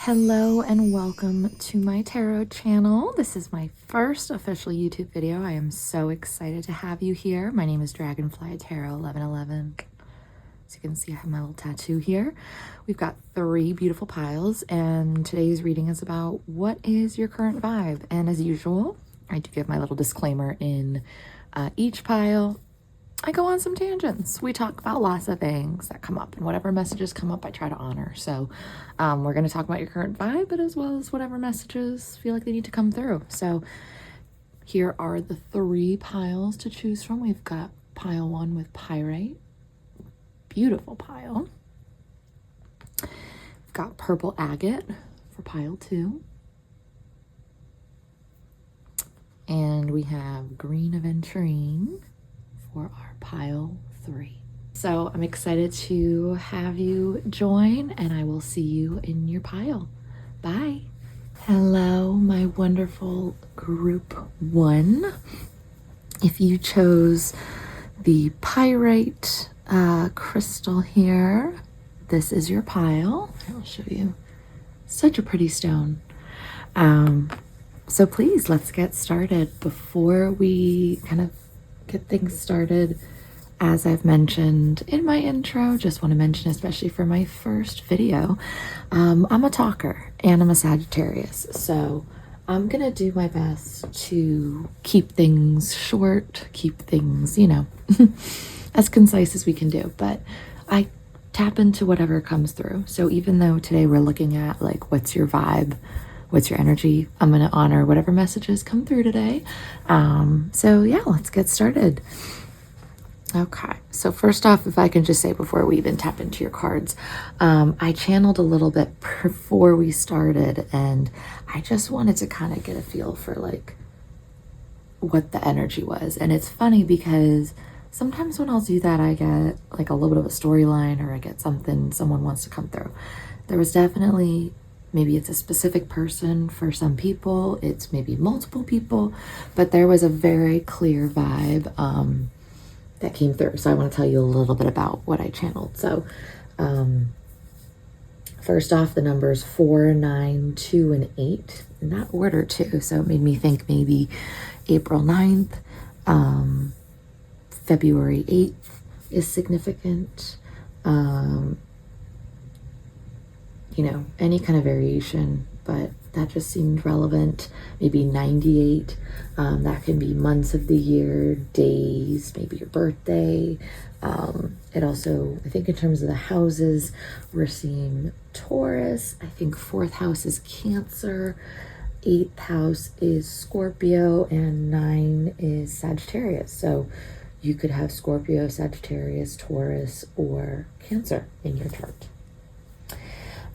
Hello and welcome to my tarot channel. This is my first official YouTube video. I am so excited to have you here. My name is Dragonfly Tarot 1111. As you can see, I have my little tattoo here. We've got 3 beautiful piles, and today's reading is about what is your current vibe. And as usual, I do give my little disclaimer in each pile. I go on some tangents. We talk about lots of things that come up, and whatever messages come up, I try to honor. So we're going to talk about your current vibe, but as well as whatever messages feel like they need to come through. So here are the 3 piles to choose from. We've got pile 1 with Pyrite. Beautiful pile. We've got purple agate for pile 2. And we have green Adventurine for our pile 3. So I'm excited to have you join, and I will see you in your pile. Bye. Hello, my wonderful group 1. If you chose the Pyrite crystal here, this is your pile. I'll show you. Such a pretty stone. So please, let's get started. Before we kind of get things started, as I've mentioned in my intro, just want to mention, especially for my first video, I'm a talker and I'm a Sagittarius, so I'm gonna do my best to keep things short, keep things, you know, as concise as we can do, but I tap into whatever comes through. So even though today we're looking at like, what's your vibe, what's your energy, I'm going to honor whatever messages come through today. So yeah, let's get started. Okay, so first off, if I can just say before we even tap into your cards, I channeled a little bit before we started, and I just wanted to kind of get a feel for like what the energy was. And it's funny because sometimes when I'll do that, I get like a little bit of a storyline, or I get something someone wants to come through. There was definitely, maybe it's a specific person for some people, it's maybe multiple people, but there was a very clear vibe that came through. So I want to tell you a little bit about what I channeled. So first off, the numbers 4, 9, 2, and 8 in that order too. So it made me think maybe April 9th, February 8th is significant. You know, any kind of variation, but that just seemed relevant. Maybe 98, that can be months of the year, days, maybe your birthday. It also, I think in terms of the houses, we're seeing Taurus. I think 4th house is Cancer, 8th house is Scorpio, and 9 is Sagittarius. So you could have Scorpio, Sagittarius, Taurus, or Cancer in your chart.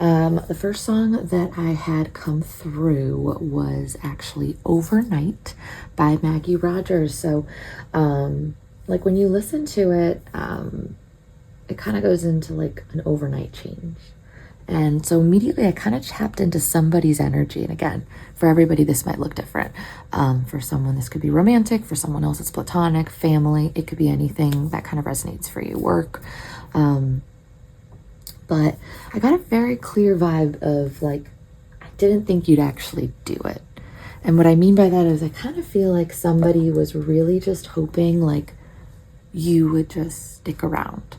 The first song that I had come through was actually Overnight by Maggie Rogers. So, like when you listen to it, it kind of goes into like an overnight change. And so immediately I kind of tapped into somebody's energy. And again, for everybody, this might look different. For someone, this could be romantic. For someone else, it's platonic, family. It could be anything that kind of resonates for you, work. But I got a very clear vibe of like, I didn't think you'd actually do it. And what I mean by that is I kind of feel like somebody was really just hoping like you would just stick around.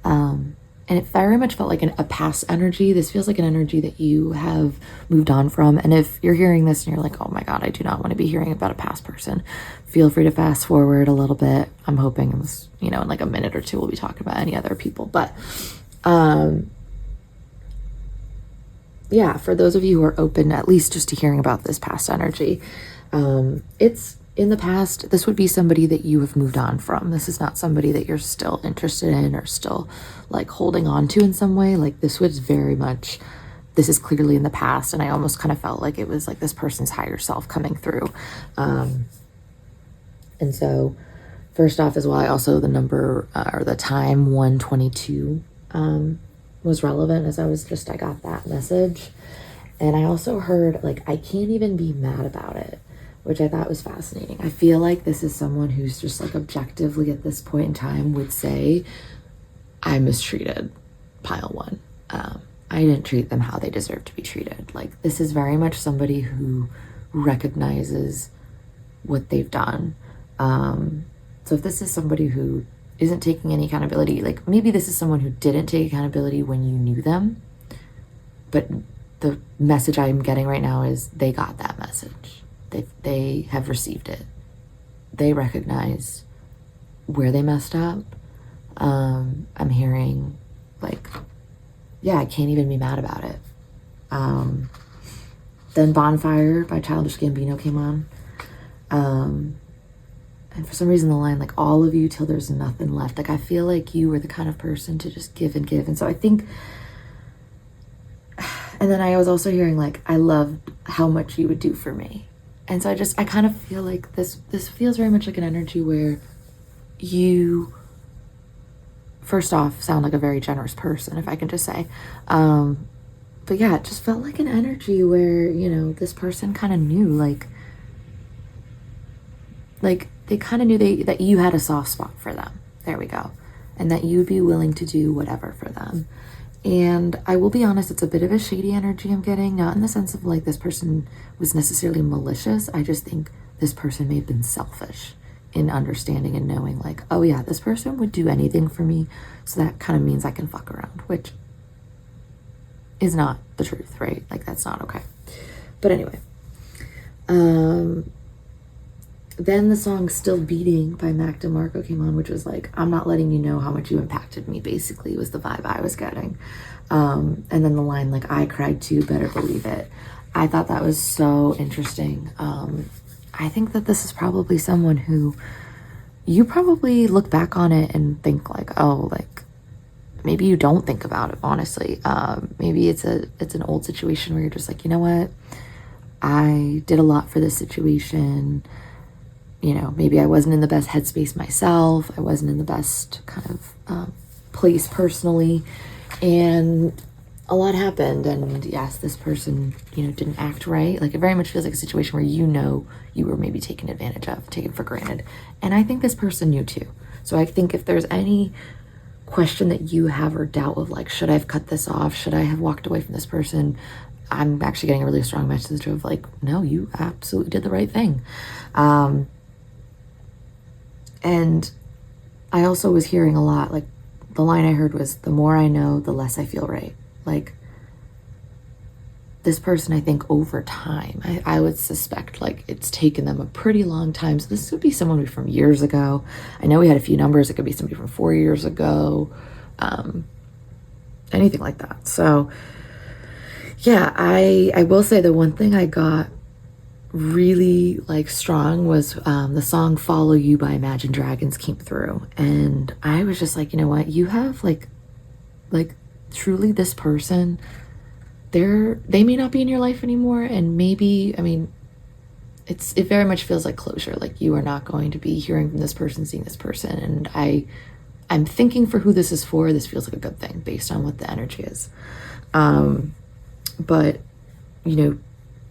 And it very much felt like a past energy. This feels like an energy that you have moved on from. And if you're hearing this and you're like, oh my God, I do not want to be hearing about a past person, feel free to fast forward a little bit. I'm hoping it was, you know, in like a minute or two, we'll be talking about any other people. But yeah, for those of you who are open at least just to hearing about this past energy, it's in the past. This would be somebody that you have moved on from. This is not somebody that you're still interested in or still like holding on to in some way. Like this was very much, this is clearly in the past, and I almost kind of felt like it was like this person's higher self coming through. And so first off as well, I also, the number or the time 1:22 was relevant as I got that message. And I also heard like, I can't even be mad about it, which I thought was fascinating. I feel like this is someone who's just like objectively at this point in time would say, I mistreated pile 1. I didn't treat them how they deserve to be treated. Like, this is very much somebody who recognizes what they've done. So if this is somebody who isn't taking any accountability, like maybe this is someone who didn't take accountability when you knew them, but the message I'm getting right now is they got that message. They have received it. They recognize where they messed up. I'm hearing like, yeah, I can't even be mad about it. Then Bonfire by Childish Gambino came on. And for some reason the line, like, all of you till there's nothing left. Like, I feel like you were the kind of person to just give and give. And so I think, and then I was also hearing like, I love how much you would do for me. And so I kind of feel like this feels very much like an energy where you, first off, sound like a very generous person, if I can just say. But yeah, it just felt like an energy where, you know, this person kind of knew, like they kind of knew that you had a soft spot for them. There we go. And that you'd be willing to do whatever for them. And I will be honest, it's a bit of a shady energy I'm getting, not in the sense of like this person was necessarily malicious. I just think this person may have been selfish in understanding and knowing like, oh yeah, this person would do anything for me. So that kind of means I can fuck around, which is not the truth, right? Like, that's not okay. But anyway, then the song Still Beating by Mac DeMarco came on, which was like, I'm not letting you know how much you impacted me, basically, was the vibe I was getting. And then the line, like, I cried too, better believe it. I thought that was so interesting. I think that this is probably someone who you probably look back on it and think like, oh, like, maybe you don't think about it, honestly. Maybe it's an old situation where you're just like, you know what? I did a lot for this situation. You know, maybe I wasn't in the best headspace myself. I wasn't in the best kind of place personally. And a lot happened. And yes, this person, you know, didn't act right. Like, it very much feels like a situation where, you know, you were maybe taken advantage of, taken for granted. And I think this person knew too. So I think if there's any question that you have or doubt of like, should I have cut this off? Should I have walked away from this person? I'm actually getting a really strong message of like, no, you absolutely did the right thing. And I also was hearing a lot, like, the line I heard was, the more I know, the less I feel right. Like, this person, I think over time, I would suspect like it's taken them a pretty long time. So this would be someone from years ago. I know we had a few numbers. It could be somebody from 4 years ago, anything like that. So yeah, I will say the one thing I got really like strong was the song Follow You by Imagine Dragons came through, and I was just like, you know what, you have like truly this person, they may not be in your life anymore, and maybe, I mean, it very much feels like closure. Like, you are not going to be hearing from this person, seeing this person, and I'm thinking for who this is for, this feels like a good thing based on what the energy is. But you know,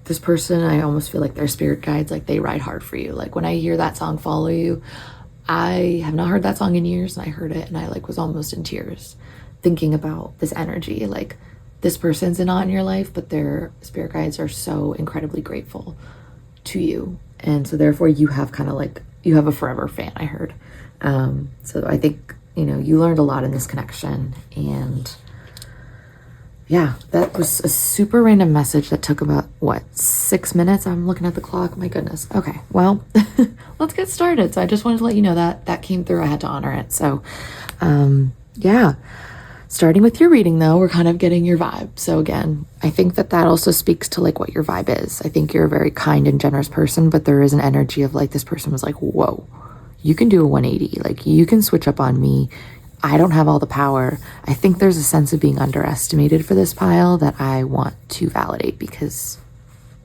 this person, I almost feel like they're spirit guides, like they ride hard for you. Like, when I hear that song Follow You, I have not heard that song in years, and I heard it and I like was almost in tears thinking about this energy. Like, this person's not in your life, but their spirit guides are so incredibly grateful to you, and so therefore you have kind of like, you have a forever fan, I heard. So I think, you know, you learned a lot in this connection. And yeah, that was a super random message that took about, what, 6 minutes? I'm looking at the clock. My goodness. Okay, well, let's get started. So I just wanted to let you know that came through. I had to honor it. So yeah, starting with your reading though, we're kind of getting your vibe. So again, I think that also speaks to like what your vibe is. I think you're a very kind and generous person, but there is an energy of like, this person was like, whoa, you can do a 180. Like, you can switch up on me. I don't have all the power. I think there's a sense of being underestimated for this pile that I want to validate, because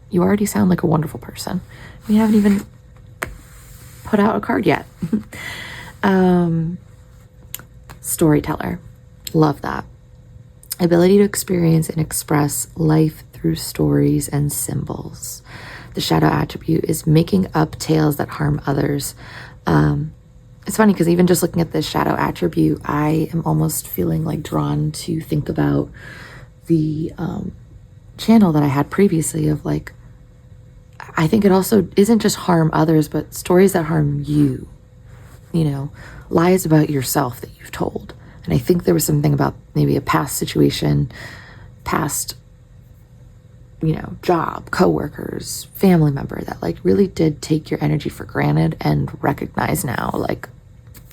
you already sound like a wonderful person. We haven't even put out a card yet. Storyteller. Love that. Ability to experience and express life through stories and symbols. The shadow attribute is making up tales that harm others. It's funny because even just looking at this shadow attribute, I am almost feeling like drawn to think about the channel that I had previously of like, I think it also isn't just harm others, but stories that harm you, you know, lies about yourself that you've told. And I think there was something about maybe a past situation, past, you know, job, coworkers, family member that like really did take your energy for granted and recognize now, like,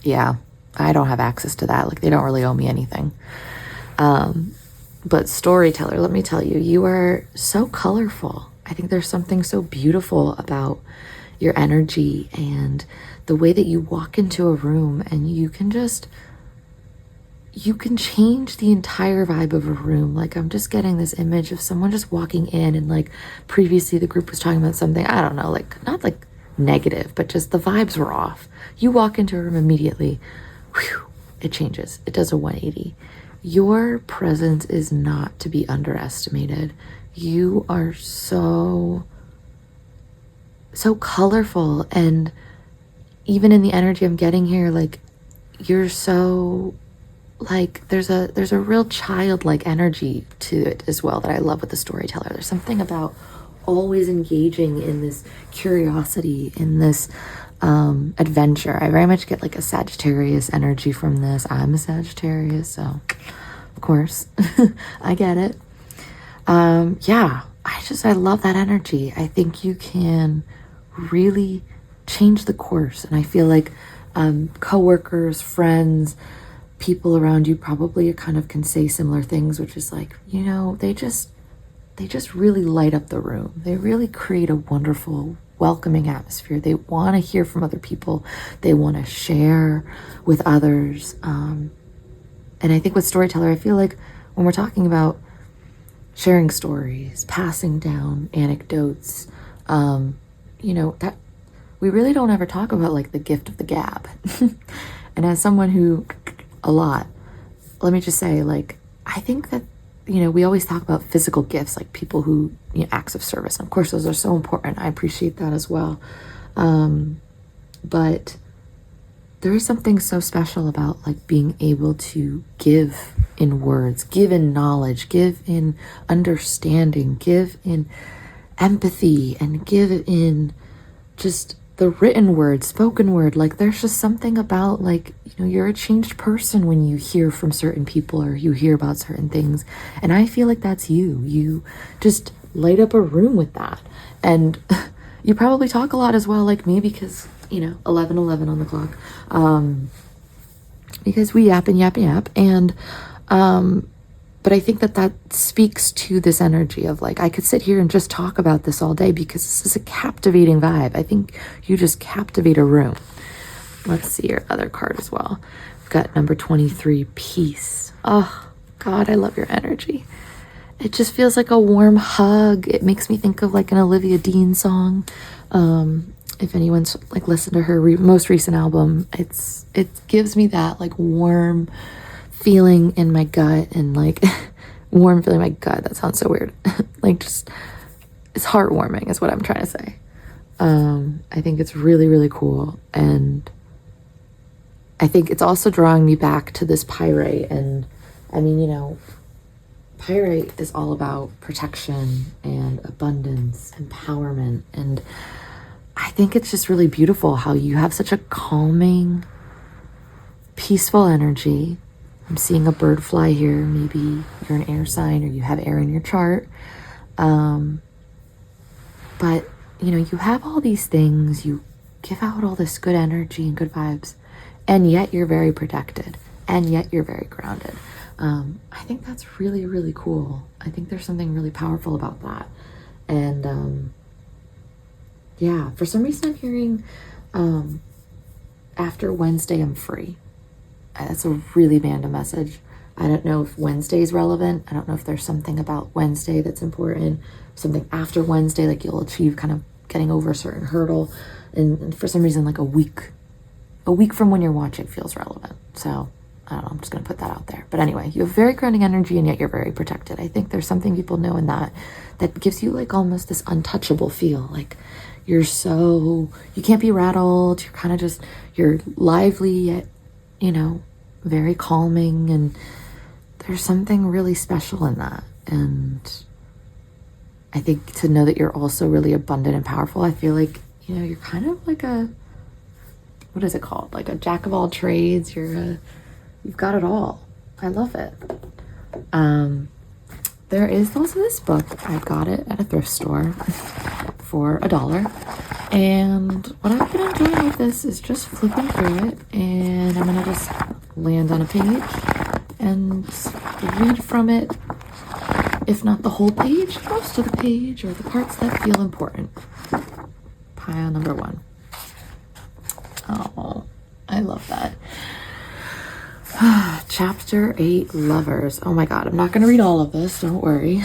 yeah, I don't have access to that. Like, they don't really owe me anything. But storyteller, let me tell you, you are so colorful. I think there's something so beautiful about your energy and the way that you walk into a room and you can change the entire vibe of a room. Like, I'm just getting this image of someone just walking in and like previously the group was talking about something, I don't know, like not like negative, but just the vibes were off. You walk into a room immediately, whew, it changes. It does a 180. Your presence is not to be underestimated. You are so colorful, and even in the energy I'm getting here, like you're so like there's a real childlike energy to it as well that I love with the storyteller. There's something about always engaging in this curiosity, in this adventure. I very much get like a Sagittarius energy from this. I'm a Sagittarius, so of course I get it. Yeah, I love that energy. I think you can really change the course. And I feel like coworkers, friends, people around you probably kind of can say similar things, which is like, you know, they just really light up the room. They really create a wonderful, welcoming atmosphere. They want to hear from other people. They want to share with others. And I think with storyteller, I feel like when we're talking about sharing stories, passing down anecdotes, you know, that we really don't ever talk about like the gift of the gab. And as someone who, a lot, let me just say, like, I think that, you know, we always talk about physical gifts, like people who, you know, acts of service. And of course, those are so important. I appreciate that as well. But there is something so special about like being able to give in words, give in knowledge, give in understanding, give in empathy, and give in just the written word, spoken word. Like there's just something about like, you know, you're a changed person when you hear from certain people or you hear about certain things. And I feel like that's you. You just light up a room with that. And you probably talk a lot as well, like me, because, you know, 11:11 on the clock. Because we yap and yap and yap. And, but I think that speaks to this energy of like, I could sit here and just talk about this all day because this is a captivating vibe. I think you just captivate a room. Let's see your other card as well. We've got number 23, peace. Oh God, I love your energy. It just feels like a warm hug. It makes me think of like an Olivia Dean song. If anyone's like listened to her most recent album, it gives me that like warm feeling in my gut, and like warm feeling in my gut. That sounds so weird. Like just, it's heartwarming is what I'm trying to say. I think it's really, really cool. And I think it's also drawing me back to this pyrite. And I mean, you know, pyrite is all about protection and abundance, empowerment. And I think it's just really beautiful how you have such a calming, peaceful energy. I'm seeing a bird fly here. Maybe you're an air sign or you have air in your chart. But, you know, you have all these things. You give out all this good energy and good vibes. And yet you're very protected. And yet you're very grounded. I think that's really, really cool. I think there's something really powerful about that. And, yeah, for some reason I'm hearing after Wednesday I'm free. That's a really random message. I don't know if Wednesday is relevant. I don't know if there's something about Wednesday that's important. Something after Wednesday, like you'll achieve kind of getting over a certain hurdle. And for some reason, like a week from when you're watching feels relevant. So I don't know, I'm just going to put that out there. But anyway, you have very grounding energy and yet you're very protected. I think there's something people know in that gives you like almost this untouchable feel. Like you can't be rattled. You're kind of just, you're lively yet, you know, very calming. And there's something really special in that. And I think to know that you're also really abundant and powerful, I feel like, you know, you're kind of like a, what is it called? Like a jack of all trades. You've got it all. I love it. There is also this book. I got it at a thrift store for $1. And what I've been enjoying with this is just flipping through it, and I'm gonna just land on a page and read from it. If not the whole page, most of the page, or the parts that feel important. Pile number 1. Oh, I love that. Chapter 8, Lovers. Oh my God, I'm not going to read all of this, don't worry.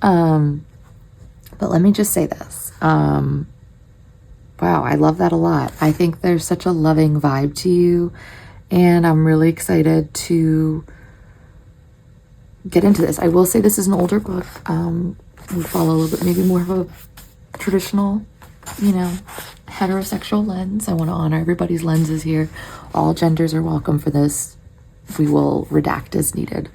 But let me just say this. Wow, I love that a lot. I think there's such a loving vibe to you, and I'm really excited to get into this. I will say this is an older book. We follow a little bit, maybe more of a traditional, you know, heterosexual lens. I want to honor everybody's lenses here. All genders are welcome for this. We will redact as needed.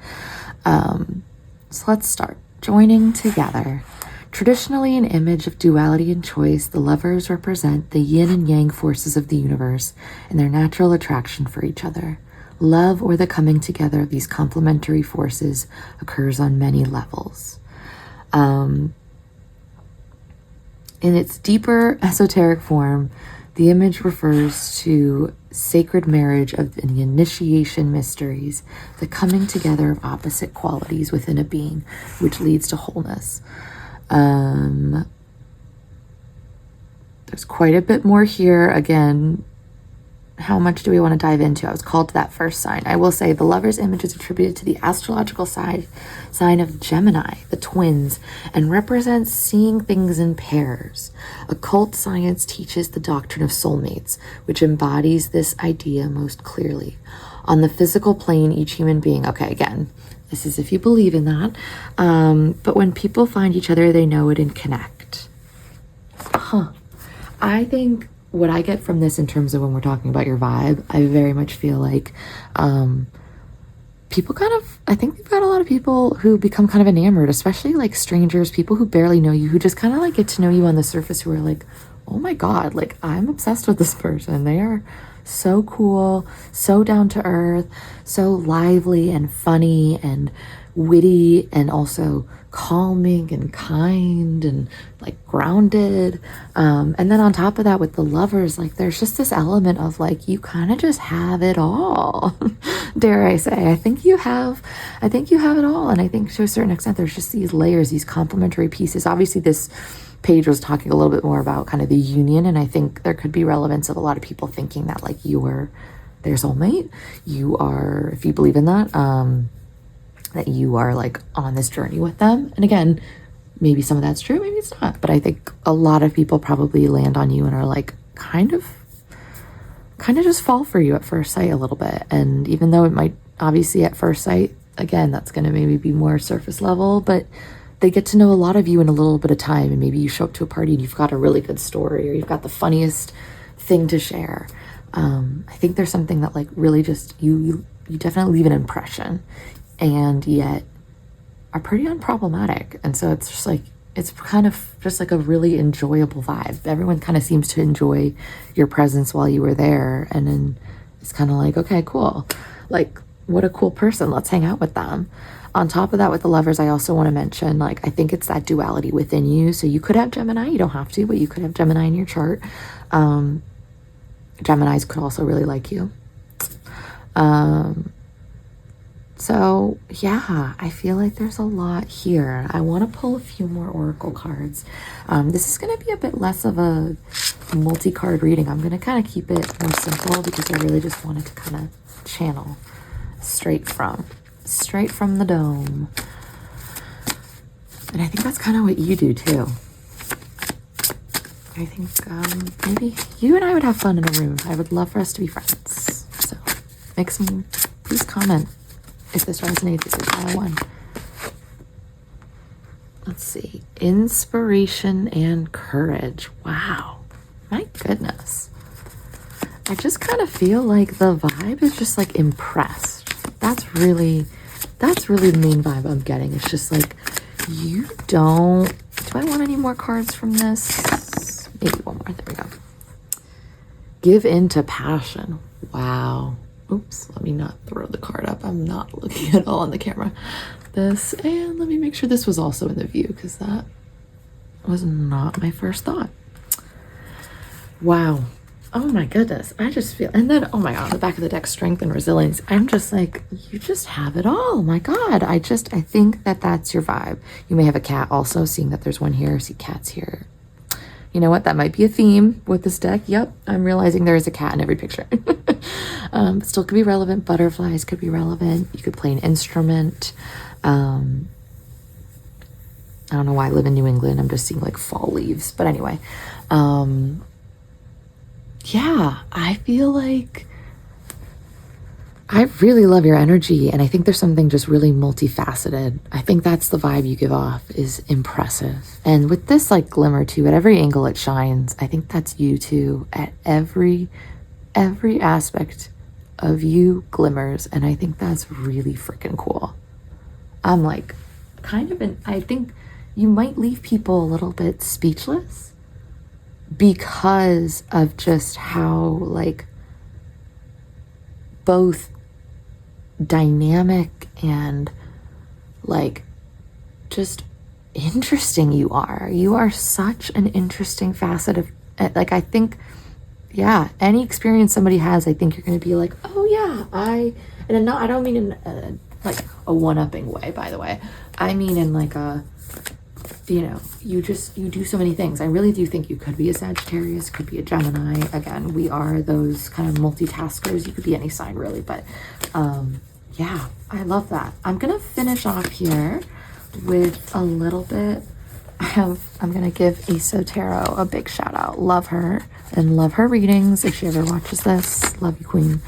So let's start. Joining together. Traditionally an image of duality and choice, the lovers represent the yin and yang forces of the universe and their natural attraction for each other. Love, or the coming together of these complementary forces, occurs on many levels. In its deeper esoteric form, the image refers to sacred marriage of the initiation mysteries, the coming together of opposite qualities within a being, which leads to wholeness. There's quite a bit more here. Again, how much do we want to dive into? I was called to that first sign. I will say the lover's image is attributed to the astrological sign of Gemini, the twins, and represents seeing things in pairs. Occult science teaches the doctrine of soulmates, which embodies this idea most clearly. On the physical plane, each human being, okay, again, this is if you believe in that, but when people find each other, they know it and connect. I think what I get from this in terms of when we're talking about your vibe, I very much feel like people I think we've got a lot of people who become kind of enamored, especially like strangers, people who barely know you, who just kind of like get to know you on the surface, who are like, oh my God, like I'm obsessed with this person. They are so cool, so down to earth, so lively and funny and witty, and also calming and kind and like grounded. And then on top of that, with the lovers, like there's just this element of like, you kind of just have it all. Dare I say, I think you have it all. And I think to a certain extent, there's just these layers, these complementary pieces. Obviously this page was talking a little bit more about kind of the union. And I think there could be relevance of a lot of people thinking that like you are their soulmate. You are, if you believe in that, that you are like on this journey with them. And again, maybe some of that's true, maybe it's not, but I think a lot of people probably land on you and are like kind of just fall for you at first sight a little bit. And even though it might obviously at first sight, again, that's going to maybe be more surface level, but they get to know a lot of you in a little bit of time. And maybe you show up to a party and you've got a really good story, or you've got the funniest thing to share. I think there's something that like really just you definitely leave an impression, and yet are pretty unproblematic. And so it's just like, it's kind of just like a really enjoyable vibe. Everyone kind of seems to enjoy your presence while you were there. And then it's kind of like, okay, cool. Like, what a cool person. Let's hang out with them. On top of that, with the lovers, I also want to mention, like, I think it's that duality within you. So you could have Gemini, you don't have to, but you could have Gemini in your chart. Geminis could also really like you. So yeah, I feel like there's a lot here. I want to pull a few more oracle cards. This is going to be a bit less of a multi-card reading. I'm going to kind of keep it more simple because I really just wanted to kind of channel straight from the dome. And I think that's kind of what you do too. I think maybe you and I would have fun in a room. I would love for us to be friends. So please comment if this resonates. This is pile 1. Let's see. Inspiration and courage. Wow. My goodness. I just kind of feel like the vibe is just like impressed. That's really the main vibe I'm getting. It's just like You don't... Do I want any more cards from this? Maybe one more. There we go. Give in to passion. Wow. Oops, let me not throw the card up. I'm not looking at all on the camera. This, and let me make sure this was also in the view, because that was not my first thought. Wow. Oh my goodness. I just feel, and then, oh my God, the back of the deck, strength and resilience. I'm just like, you just have it all. My God. I think that that's your vibe. You may have a cat also, seeing that there's one here. See cats here. You know what? That might be a theme with this deck. Yep. I'm realizing there is a cat in every picture. Still could be relevant. Butterflies could be relevant. You could play an instrument. I don't know why I live in New England. I'm just seeing like fall leaves. But anyway, yeah, I feel like I really love your energy. And I think there's something just really multifaceted. I think that's the vibe you give off, is impressive. And with this like glimmer too, at every angle it shines. I think that's you too. At every aspect of you glimmers. And I think that's really freaking cool. I'm like kind of I think you might leave people a little bit speechless because of just how like both dynamic and like just interesting you are. You are such an interesting facet of like, I think, yeah, any experience somebody has, I think you're going to be like, oh yeah, I don't mean in like a one-upping way, by the way. I mean in like a, you know, you do so many things. I really do think you could be a Sagittarius, could be a Gemini. Again, we are those kind of multitaskers. You could be any sign really, but yeah, I love that. I'm gonna finish off here with a little bit. I'm gonna give Tarot a big shout out. Love her and love her readings. If she ever watches this, love you, Queen.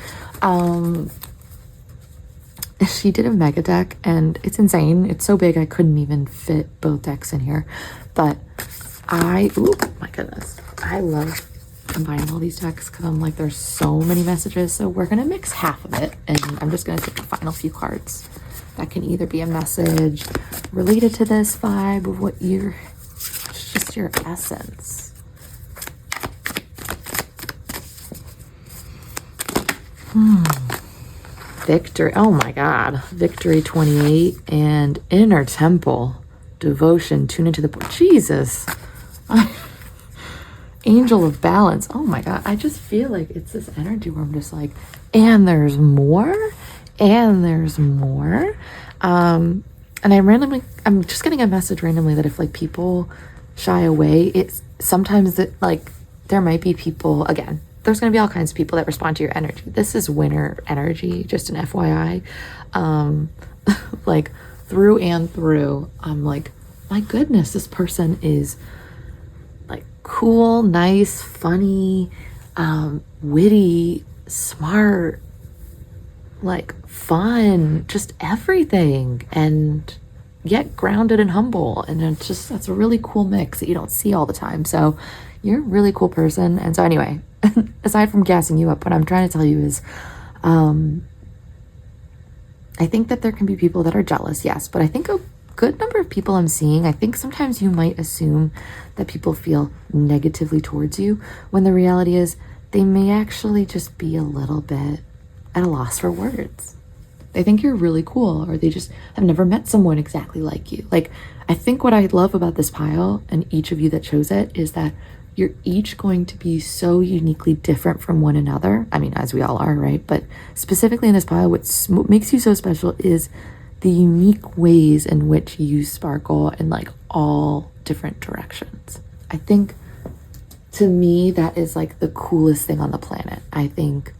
She did a mega deck and it's insane. It's so big I couldn't even fit both decks in here. But oh my goodness, I love combining all these decks because I'm like, there's so many messages. So we're gonna mix half of it and I'm just gonna take the final few cards. That can either be a message related to this vibe of what it's just your essence. Victory, oh my God, Victory 28 and Inner Temple, Devotion, tune into the, Jesus. Angel of Balance, oh my God, I just feel like it's this energy where I'm just like, and there's more, and there's more. And I'm just getting a message randomly that if like people shy away, it's sometimes that like there might be people, again, there's going to be all kinds of people that respond to your energy. This is winter energy, just an FYI. Like through and through, I'm like, my goodness, this person is like cool, nice, funny, witty, smart, like fun, just everything, and yet grounded and humble. And it's just, that's a really cool mix that you don't see all the time. So you're a really cool person. And so anyway, aside from gassing you up, what I'm trying to tell you is, I think that there can be people that are jealous, yes, but I think a good number of people I'm seeing, I think sometimes you might assume that people feel negatively towards you, when the reality is they may actually just be a little bit at a loss for words. They think you're really cool, or they just have never met someone exactly like you. Like, I think what I love about this pile and each of you that chose it is that you're each going to be so uniquely different from one another. I mean, as we all are, right? But specifically in this pile, what makes you so special is the unique ways in which you sparkle in like all different directions. I think to me, that is like the coolest thing on the planet. I think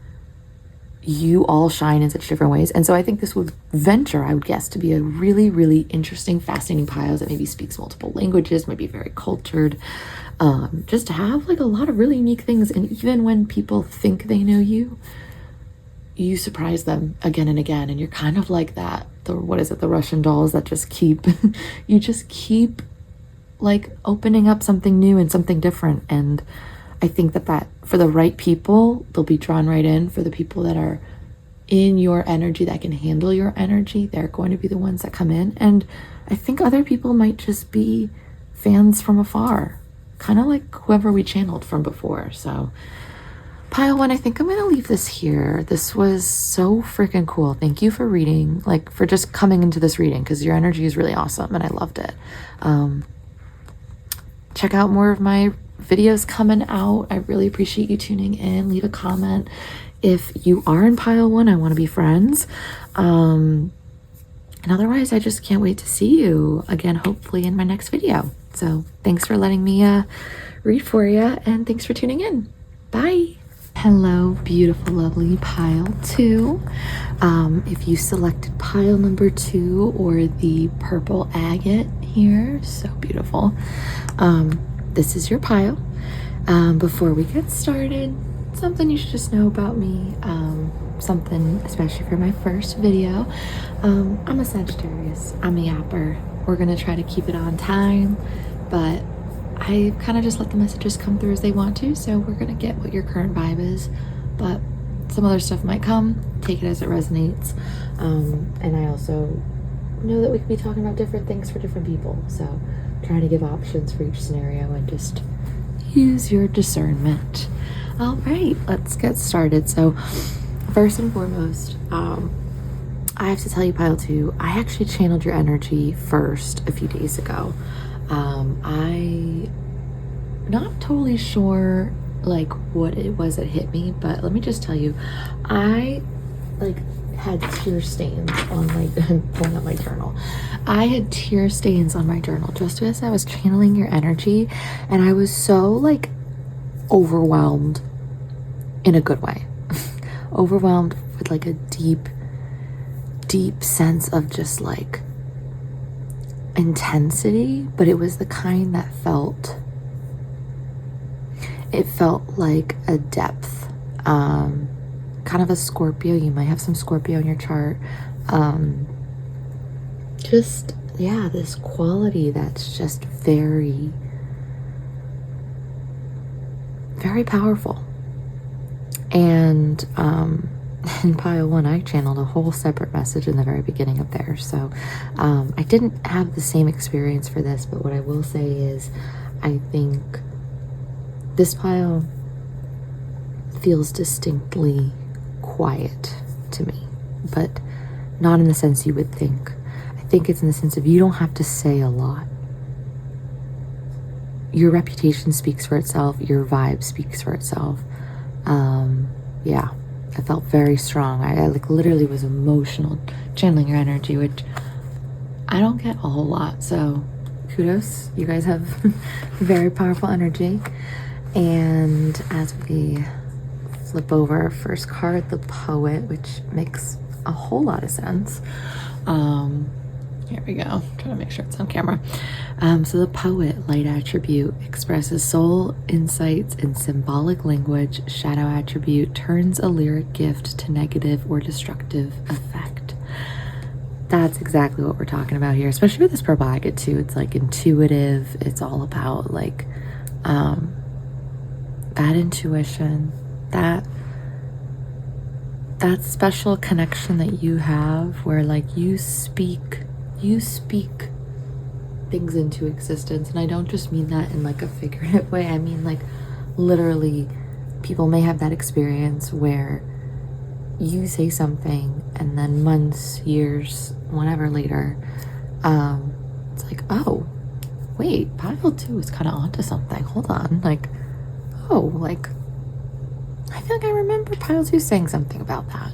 you all shine in such different ways. And so I think this would venture, I would guess, to be a really, really interesting, fascinating pile that maybe speaks multiple languages, maybe very cultured, just to have like a lot of really unique things. And even when people think they know you, you surprise them again and again. And you're kind of like that, the Russian dolls that just keep, you just keep like opening up something new and something different. And I think that for the right people, they'll be drawn right in. For the people that are in your energy, that can handle your energy, they're going to be the ones that come in. And I think other people might just be fans from afar, kind of like whoever we channeled from before. So pile one, I think I'm gonna leave this here. This was so freaking cool. Thank you for reading, like for just coming into this reading, because your energy is really awesome and I loved it. Check out more of my videos coming out. I really appreciate you tuning in. Leave a comment if you are in pile one. I want to be friends. And otherwise, I just can't wait to see you again, hopefully in my next video. So thanks for letting me read for you, and thanks for tuning in. Bye. Hello, beautiful, lovely pile two. If you selected pile number 2 or the purple agate here, so beautiful. This is your pile. Before we get started, something you should just know about me, something especially for my first video. I'm a Sagittarius. I'm a yapper. We're gonna try to keep it on time, but I kind of just let the messages come through as they want to, so we're gonna get what your current vibe is, but some other stuff might come. Take it as it resonates. And I also know that we could be talking about different things for different people, so trying to give options for each scenario and just use your discernment. All right, let's get started. So first and foremost, I have to tell you, pile 2, I actually channeled your energy first a few days ago. I not totally sure like what it was that hit me, but let me just tell you, I like had tear stains on my I'm pulling up my journal. I had tear stains on my journal just as I was channeling your energy, and I was so like overwhelmed in a good way. Overwhelmed with like a deep sense of just like intensity, but it was the kind that felt like a depth, kind of a Scorpio. You might have some Scorpio in your chart. Just, yeah, this quality that's just very, very powerful. And in pile 1, I channeled a whole separate message in the very beginning of there. So I didn't have the same experience for this, but what I will say is I think this pile feels distinctly quiet to me, but not in the sense you would think. I think it's in the sense of you don't have to say a lot. Your reputation speaks for itself. Your vibe speaks for itself. Yeah, I felt very strong. I like literally was emotional channeling your energy, which I don't get a whole lot. So kudos. You guys have very powerful energy. And as we flip over our first card, the Poet, which makes a whole lot of sense. Here we go. Trying to make sure it's on camera. So the Poet, light attribute, expresses soul insights in symbolic language. Shadow attribute turns a lyric gift to negative or destructive effect. That's exactly what we're talking about here, especially with this purple agate too. It's like intuitive. It's all about like that intuition, that special connection that you have where like you speak things into existence. And I don't just mean that in like a figurative way. I mean like literally people may have that experience where you say something and then months, years, whatever later, it's like, oh wait, pile 2 is kind of onto something. Hold on, like, oh, like I feel like I remember pile 2 saying something about that.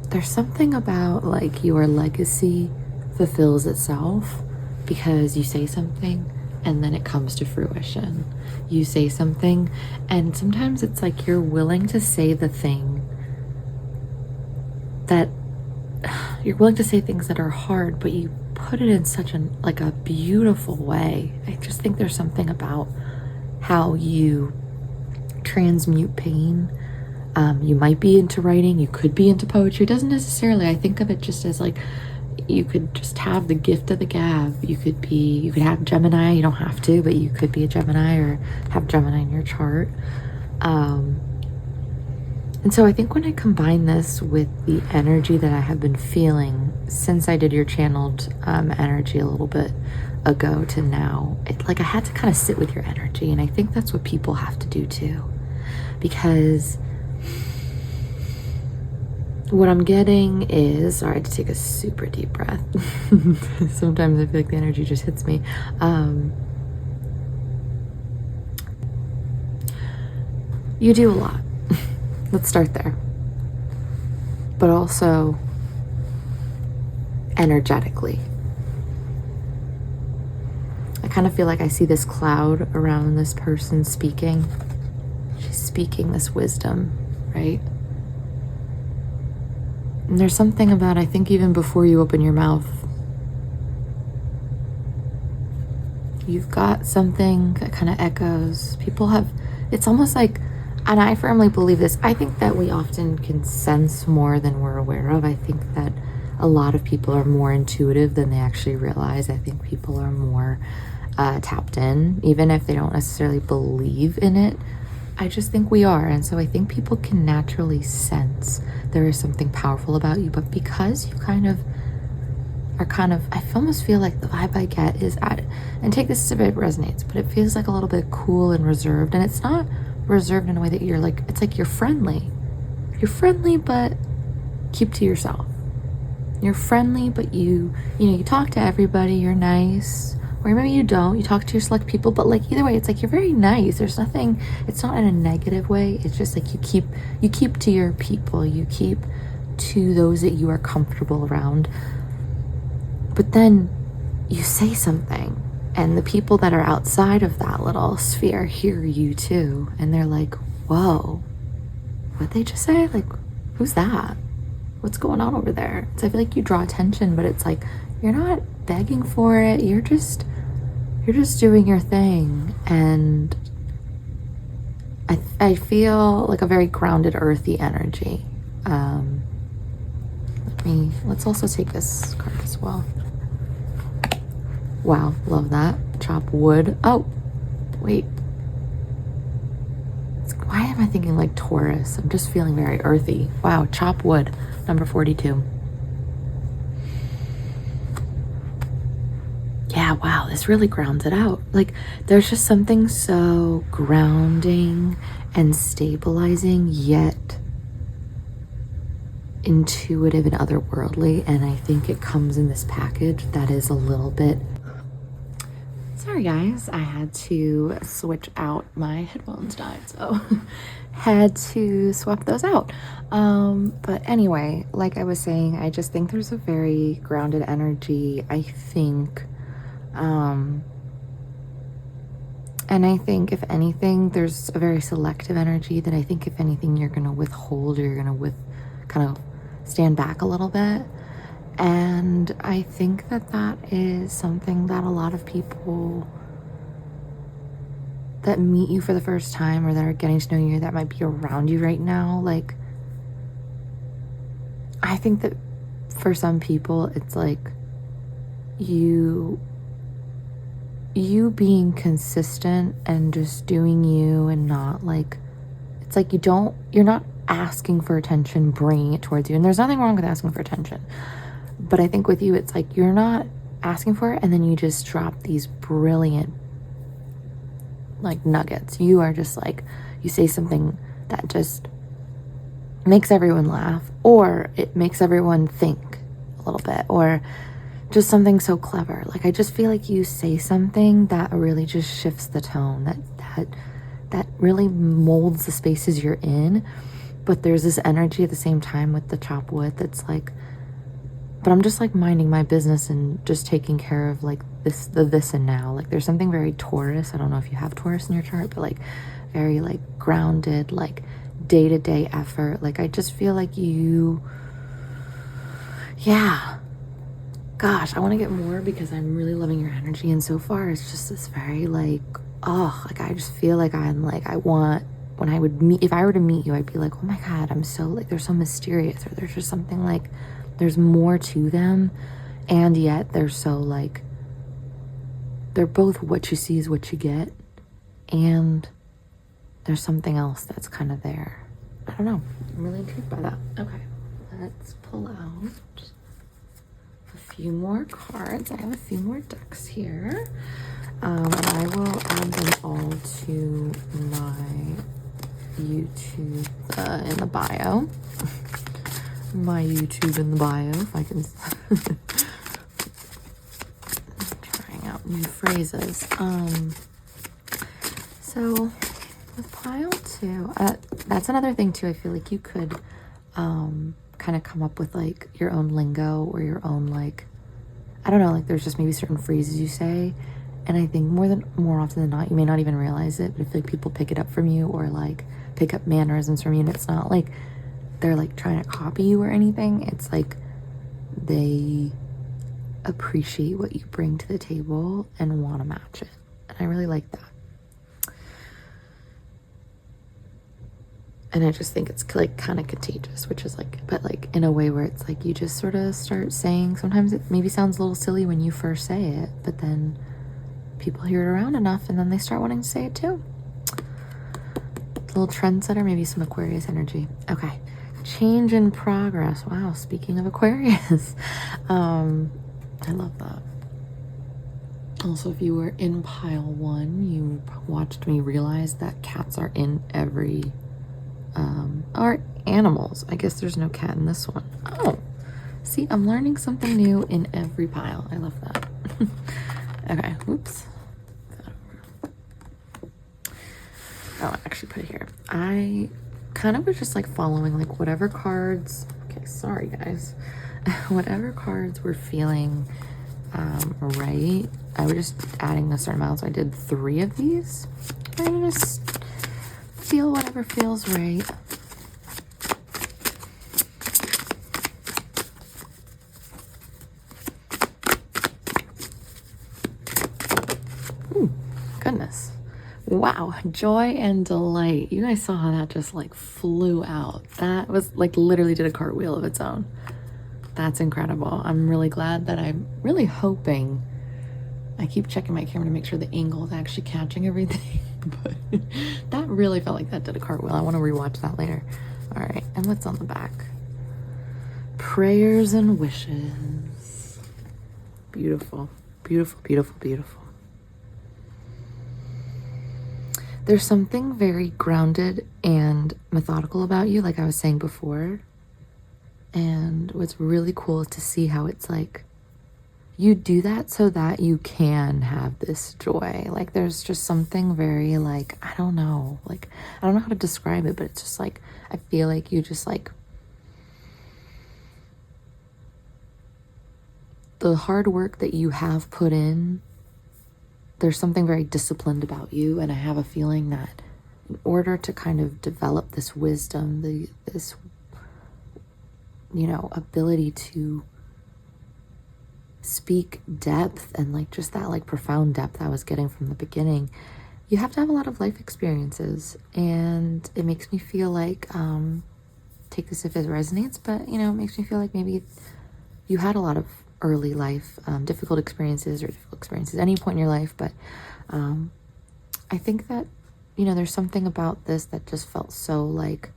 There's something about like your legacy fulfills itself because you say something and then it comes to fruition. You say something and sometimes it's like you're willing to say the thing that you're willing to say things that are hard, but you put it in such a like a beautiful way. I just think there's something about how you transmute pain. You might be into writing, you could be into poetry. It doesn't necessarily, I think of it just as like you could just have the gift of the gab. You could have Gemini, you don't have to, but you could be a Gemini or have Gemini in your chart. And so I think when I combine this with the energy that I have been feeling since I did your channeled energy a little bit ago to now, like I had to kind of sit with your energy. And I think that's what people have to do too. Because what I'm getting is, sorry, I had to take a super deep breath. Sometimes I feel like the energy just hits me. You do a lot. Let's start there. But also energetically. I kind of feel like I see this cloud around this person speaking. She's speaking this wisdom, right? And there's something about, I think even before you open your mouth, you've got something that kind of echoes. People have, it's almost like, and I firmly believe this, I think that we often can sense more than we're aware of. I think that a lot of people are more intuitive than they actually realize. I think people are more tapped in, even if they don't necessarily believe in it. I just think we are. And so I think people can naturally sense there is something powerful about you. But because you kind of are I almost feel like the vibe I get is and take this if it resonates, but it feels like a little bit cool and reserved. And it's not reserved in a way that you're like, it's like you're friendly. You're friendly, but keep to yourself. You're friendly, but you talk to everybody, you're nice. Or maybe you don't, you talk to your select people, but like either way, it's like you're very nice. There's nothing, it's not in a negative way. It's just like you keep to your people, you keep to those that you are comfortable around. But then you say something, and the people that are outside of that little sphere hear you too. And they're like, whoa, what'd they just say? Like, who's that? What's going on over there? So I feel like you draw attention, but it's like, you're not begging for it. You're just doing your thing. And I feel like a very grounded, earthy energy. Let's also take this card as well. Wow, love that. Chop wood. Oh, wait. Why am I thinking like Taurus? I'm just feeling very earthy. Wow, chop wood, number 42. Yeah, wow, this really grounds it out. Like, there's just something so grounding and stabilizing, yet intuitive and otherworldly. And I think it comes in this package that is a little bit... Sorry guys, I had to switch out. My headphones died, so had to swap those out. But anyway, like I was saying, I just think there's a very grounded energy. I think... and I think if anything, there's a very selective energy that I think if anything you're going to withhold, or you're going to kind of stand back a little bit. And I think that is something that a lot of people that meet you for the first time, or that are getting to know you, that might be around you right now, like, I think that for some people it's like you being consistent and just doing you, and not like, it's like you're not asking for attention, bringing it towards you. And there's nothing wrong with asking for attention, but I think with you, it's like you're not asking for it, and then you just drop these brilliant like nuggets. You are just like, you say something that just makes everyone laugh, or it makes everyone think a little bit, or just something so clever. Like, I just feel like you say something that really just shifts the tone, that really molds the spaces you're in. But there's this energy at the same time with the chop wood that's like, but I'm just like minding my business and just taking care of like the this and now. Like, there's something very Taurus. I don't know if you have Taurus in your chart, but like very like grounded, like day-to-day effort. Like, I just feel like yeah. Gosh, I want to get more because I'm really loving your energy. And so far, it's just this very like, oh, like I just feel like I'm like, if I were to meet you, I'd be like, oh my God, I'm so like, they're so mysterious, or there's just something like, there's more to them. And yet they're so like, they're both what you see is what you get. And there's something else that's kind of there. I don't know. I'm really intrigued by that. Okay, let's pull out a few more cards. I have a few more decks here. And I will add them all to my YouTube in the bio. My YouTube in the bio, if I can. Trying out new phrases. So with pile 2, that's another thing too. I feel like you could kind of come up with like your own lingo or your own, like, I don't know, like there's just maybe certain phrases you say, and I think more often than not you may not even realize it, but I feel like people pick it up from you or like pick up mannerisms from you, and it's not like they're like trying to copy you or anything. It's like they appreciate what you bring to the table and want to match it, and I really like that. And I just think it's like kind of contagious, which is like, but like in a way where it's like you just sort of start saying, sometimes it maybe sounds a little silly when you first say it, but then people hear it around enough and then they start wanting to say it too. Little trendsetter, maybe some Aquarius energy. Okay, change in progress. Wow, speaking of Aquarius, I love that. Also, if you were in pile 1, you watched me realize that cats are in every are animals. I guess there's no cat in this one. Oh, see, I'm learning something new in every pile. I love that. Okay, oops. I'll actually put it here. I kind of was just like following like whatever cards, okay, sorry guys, whatever cards were feeling right. I was just adding a certain amount, so I did 3 of these. I'm gonna just feel whatever feels right. Ooh, goodness. Wow, joy and delight. You guys saw how that just like flew out. That was like literally did a cartwheel of its own. That's incredible. I'm really glad that I'm really hoping. I keep checking my camera to make sure the angle is actually catching everything. But that really felt like that did a cartwheel. I want to rewatch that later. All right, and what's on the back? Prayers and wishes. Beautiful, beautiful, beautiful, beautiful. There's something very grounded and methodical about you, like I was saying before. And what's really cool is to see how it's like you do that so that you can have this joy. Like there's just something very like, I don't know how to describe it, but it's just like, I feel like you just like, the hard work that you have put in, there's something very disciplined about you. And I have a feeling that in order to kind of develop this wisdom, this, you know, ability to speak depth and like just that like profound depth I was getting from the beginning, you have to have a lot of life experiences. And it makes me feel like, take this if it resonates, but you know, it makes me feel like maybe you had a lot of early life difficult experiences at any point in your life. But I think that, you know, there's something about this that just felt so like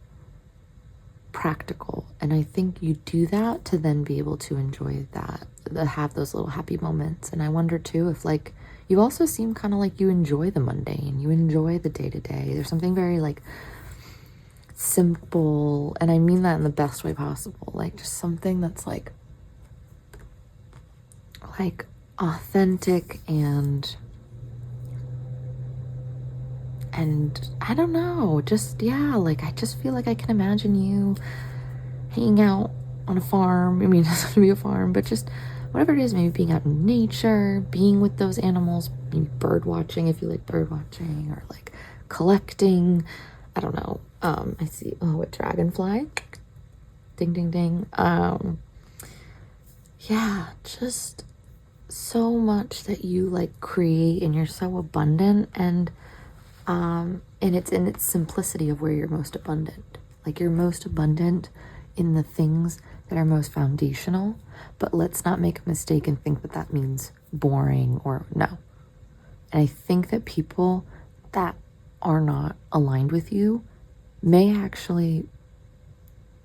practical, and I think you do that to then be able to enjoy that, have those little happy moments. And I wonder too if like you also seem kind of like you enjoy the mundane, you enjoy the day-to-day. There's something very like simple, and I mean that in the best way possible, like just something that's like authentic and I don't know, just, yeah, like I just feel like I can imagine you hanging out on a farm. I mean, it doesn't have to be a farm, but just whatever it is, maybe being out in nature, being with those animals, maybe bird watching if you like bird watching, or like collecting. I don't know. I see, oh, a dragonfly. Ding, ding, ding. Yeah, just so much that you like create, and you're so abundant, and it's in its simplicity of where you're most abundant. Like you're most abundant in the things that are most foundational, but let's not make a mistake and think that that means boring or no. And I think that people that are not aligned with you may actually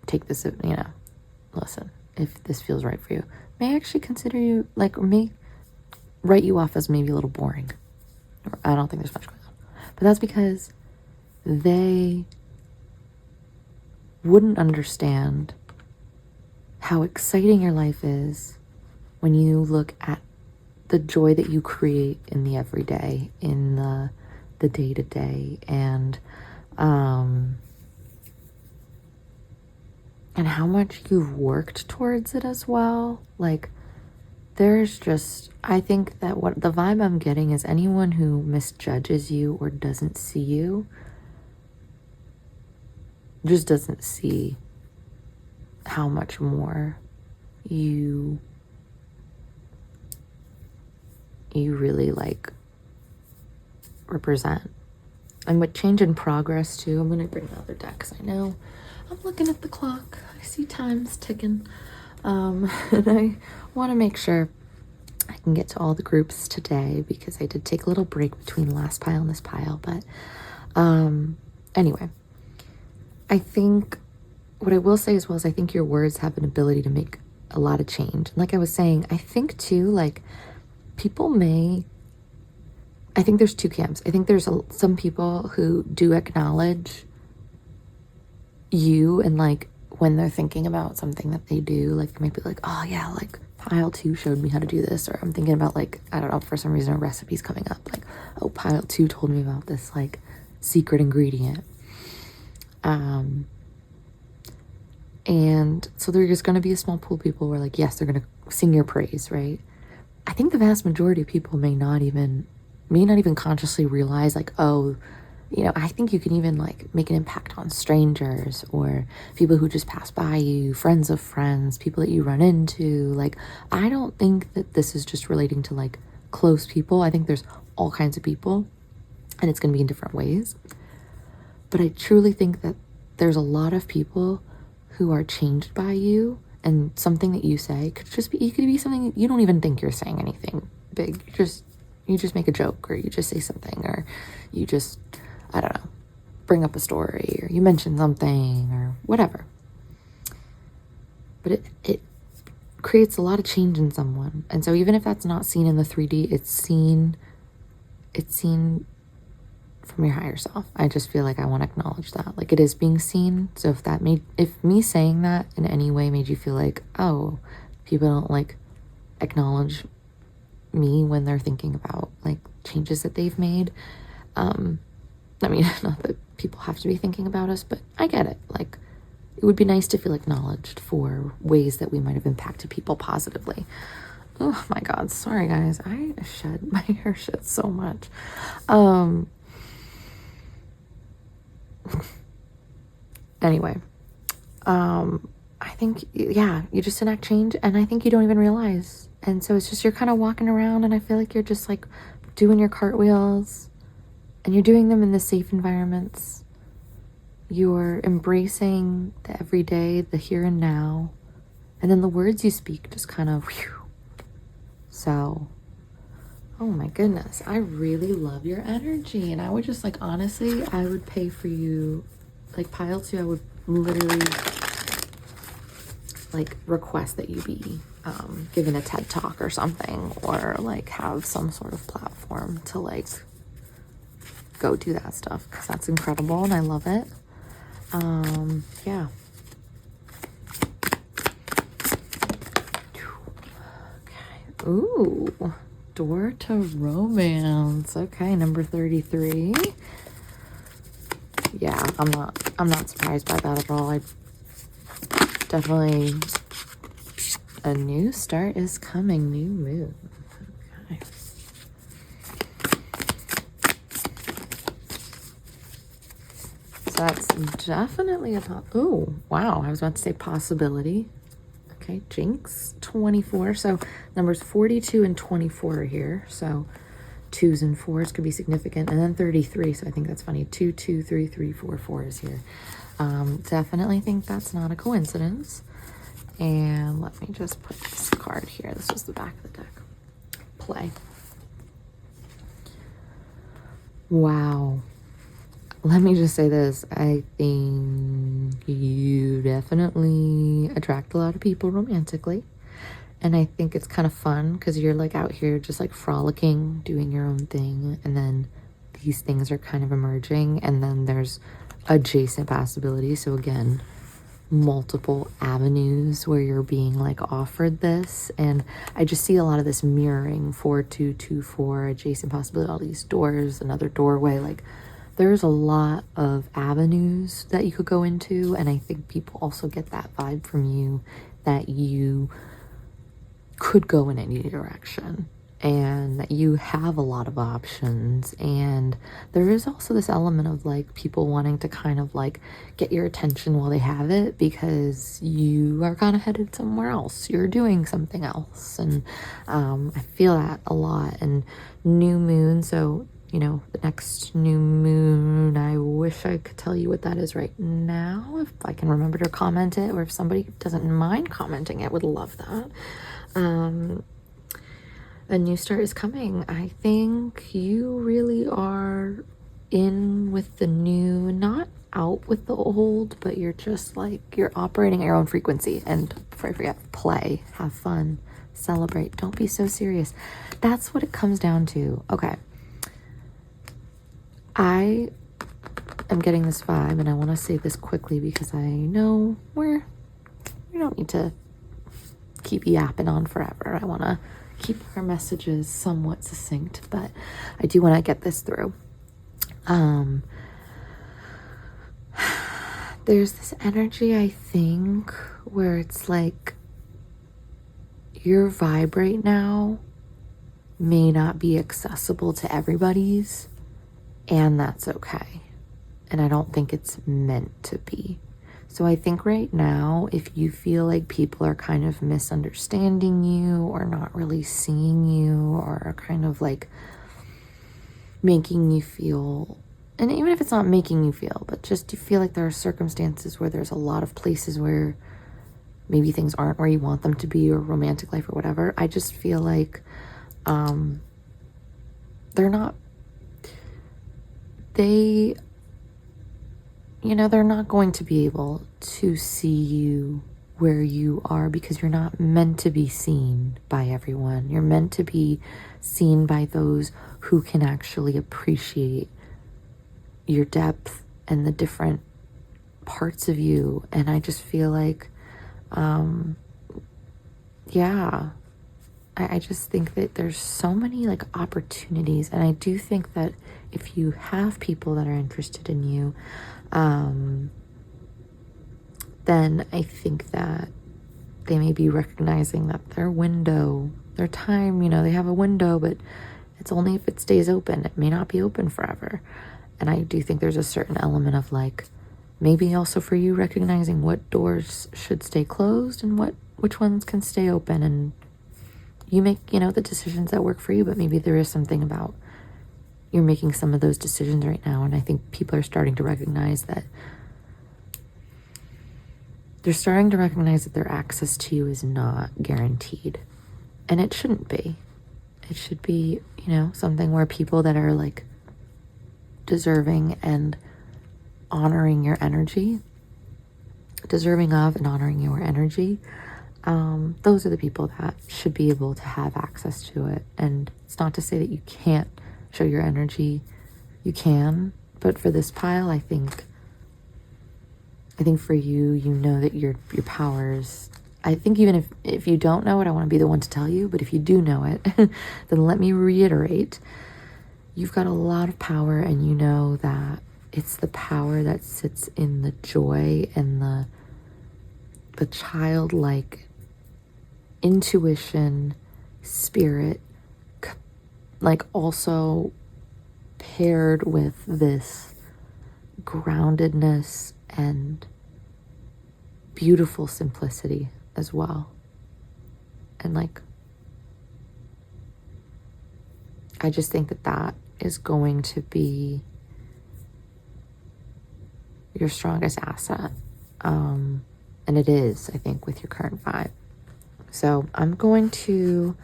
take this, you know, listen, if this feels right for you, may actually consider you, like, or may write you off as maybe a little boring. I don't think there's much going on. But that's because they wouldn't understand how exciting your life is when you look at the joy that you create in the everyday, in the day-to-day, and how much you've worked towards it as well. Like, there's just, I think that what the vibe I'm getting is anyone who misjudges you or doesn't see you just doesn't see how much more you really, like, represent. And with change and progress too, I'm gonna bring another deck because I know I'm looking at the clock. I see time's ticking. And I want to make sure I can get to all the groups today because I did take a little break between last pile and this pile. But anyway, I think what I will say as well is I think your words have an ability to make a lot of change. And like I was saying, I think too, like, people may, I think there's two camps. I think there's some people who do acknowledge you, and like when they're thinking about something that they do, like they might be like, oh yeah, like pile 2 showed me how to do this, or I'm thinking about, like, I don't know, for some reason a recipe's coming up, like, oh, pile 2 told me about this, like, secret ingredient. And so there's going to be a small pool of people where, like, yes, they're going to sing your praise, right? I think the vast majority of people may not even consciously realize, like, oh, you know, I think you can even, like, make an impact on strangers or people who just pass by you, friends of friends, people that you run into. Like, I don't think that this is just relating to, like, close people. I think there's all kinds of people, and it's going to be in different ways. But I truly think that there's a lot of people who are changed by you, and something that you say could just be, it could be something you don't even think you're saying anything big. You just make a joke, or you just say something, or you just, I don't know, bring up a story, or you mention something, or whatever. But it creates a lot of change in someone. And so even if that's not seen in the 3D, it's seen from your higher self. I just feel like I want to acknowledge that, like, it is being seen. So if me saying that in any way made you feel like, oh, people don't, like, acknowledge me when they're thinking about, like, changes that they've made, I mean, not that people have to be thinking about us, but I get it. Like, it would be nice to feel acknowledged for ways that we might have impacted people positively. Oh my God, sorry guys, my hair sheds so much. Anyway, I think, yeah, you just enact change, and I think you don't even realize. And so it's just, you're kind of walking around, and I feel like you're just, like, doing your cartwheels, and you're doing them in the safe environments. You're embracing the everyday, the here and now, and then the words you speak just kind of, whew. So, oh my goodness, I really love your energy. And I would just, like, honestly, I would pay for you, like, pile 2, I would literally, like, request that you be given a TED talk or something, or, like, have some sort of platform to, like, go do that stuff, because that's incredible and I love it. Yeah. Okay. Ooh, door to romance. Okay, number 33. Yeah, I'm not surprised by that at all. I definitely, a new start is coming, new moon. Okay. So that's definitely a oh, wow, I was about to say possibility. Okay, Jinx, 24. So numbers 42 and 24 are here. So 2s and 4s could be significant. And then 33, so I think that's funny. 2, 2, 3, 3, 4, 4 is here. Definitely think that's not a coincidence. And let me just put this card here. This was the back of the deck. Play. Wow. let me just say this. I think you definitely attract a lot of people romantically. And I think it's kind of fun because you're like out here just like frolicking, doing your own thing. And then these things are kind of emerging. And then there's adjacent possibilities. So again, multiple avenues where you're being like offered this. And I just see a lot of this mirroring 4224 adjacent possibility, all these doors, another doorway. Like there's a lot of avenues that you could go into. And I think people also get that vibe from you that you could go in any direction and that you have a lot of options. And there is also this element of like people wanting to kind of like get your attention while they have it because you are kind of headed somewhere else, you're doing something else. And I feel that a lot. And new moon, so you know, the next new moon, I wish I could tell you what that is right now, if I can remember to comment it, or if somebody doesn't mind commenting it, would love that. A new start is coming. I think you really are in with the new, not out with the old, but you're just like, you're operating at your own frequency. And before I forget, play, have fun, celebrate, don't be so serious. That's what it comes down to. Okay. I am getting this vibe, and I want to say this quickly because I know we don't need to keep yapping on forever. I want to keep our messages somewhat succinct, but I do want to get this through. There's this energy, I think, where it's like your vibe right now may not be accessible to everybody's, and that's okay. And I don't think it's meant to be. So I think right now, if you feel like people are kind of misunderstanding you or not really seeing you or are kind of like making you feel, and even if it's not making you feel, but just you feel like there are circumstances where there's a lot of places where maybe things aren't where you want them to be, or romantic life or whatever. I just feel like they're not going to be able to see you where you are because you're not meant to be seen by everyone. You're meant to be seen by those who can actually appreciate your depth and the different parts of you. And I just feel like, I just think that there's so many like opportunities. And I do think that if you have people that are interested in you, then I think that they may be recognizing that their window, their time, they have a window, but it's only if it stays open. It may not be open forever. And I do think there's a certain element of like, maybe also for you recognizing what doors should stay closed and which ones can stay open. And you make, the decisions that work for you, but maybe there is something about you're making some of those decisions right now. And I think people are starting to recognize that their access to you is not guaranteed. And it shouldn't be. It should be, something where people that are like deserving and honoring your energy, deserving of and honoring your energy, those are the people that should be able to have access to it. And it's not to say that you can't show your energy. You can, but for this pile, I think for you, that your powers, I think even if you don't know it, I want to be the one to tell you, but if you do know it, then let me reiterate, you've got a lot of power, and you know that it's the power that sits in the joy and the childlike intuition, spirit, like also paired with this groundedness and beautiful simplicity as well. And like, I just think that is going to be your strongest asset. And it is, I think, with your current vibe. So I'm going to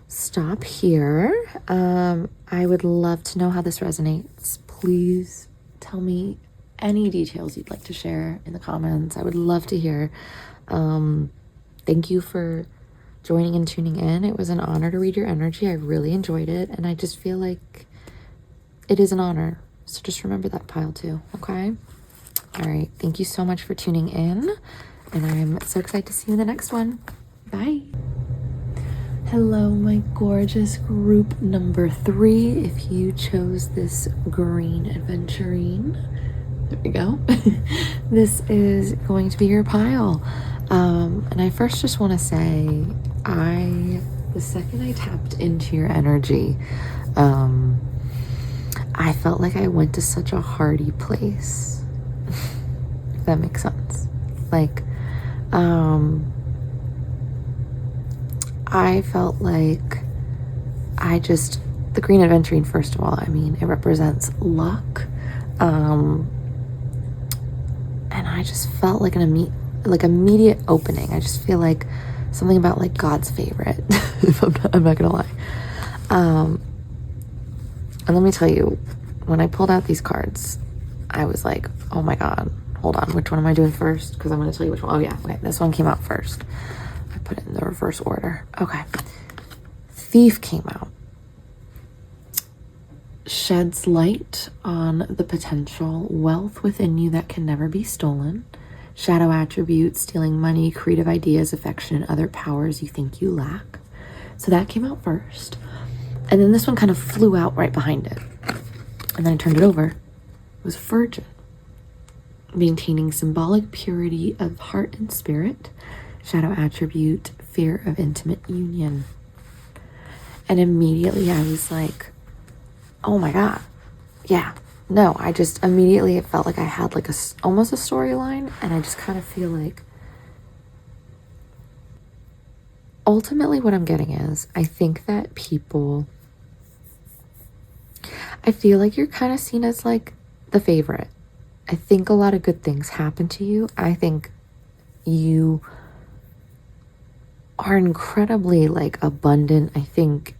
stop here. I would love to know how this resonates. Please tell me any details you'd like to share in the comments. I would love to hear. Thank you for joining and tuning in. It was an honor to read your energy. I really enjoyed it, and I just feel like it is an honor. So just remember that pile too, okay? All right, thank you so much for tuning in, and I'm so excited to see you in the next one. Bye. Hello, my gorgeous group number 3. If you chose this green Adventurine, there we go. This is going to be your pile. And I first just want to say, the second I tapped into your energy, I felt like I went to such a hearty place. If that makes sense. Like, I felt like the green Adventurine, first of all, I mean, it represents luck. And I just felt like immediate opening. I just feel like something about like God's favorite, if I'm not gonna lie. And let me tell you, when I pulled out these cards, I was like, oh my God, hold on, which one am I doing first? Because I'm gonna tell you which one. Oh yeah, okay, this one came out first. I put it in the reverse order. Okay. Thief came out. Sheds light on the potential wealth within you that can never be stolen. Shadow attributes, stealing money, creative ideas, affection, and other powers you think you lack. So that came out first. And then this one kind of flew out right behind it. And then I turned it over. It was Virgin. Maintaining symbolic purity of heart and spirit. Shadow attribute, fear of intimate union. And immediately I was like, oh my God. Yeah. No, I just immediately, it felt like I had like almost a storyline. And I just kind of feel like, ultimately what I'm getting is, I think that people, I feel like you're kind of seen as like the favorite. I think a lot of good things happen to you. I think you are incredibly like abundant. I think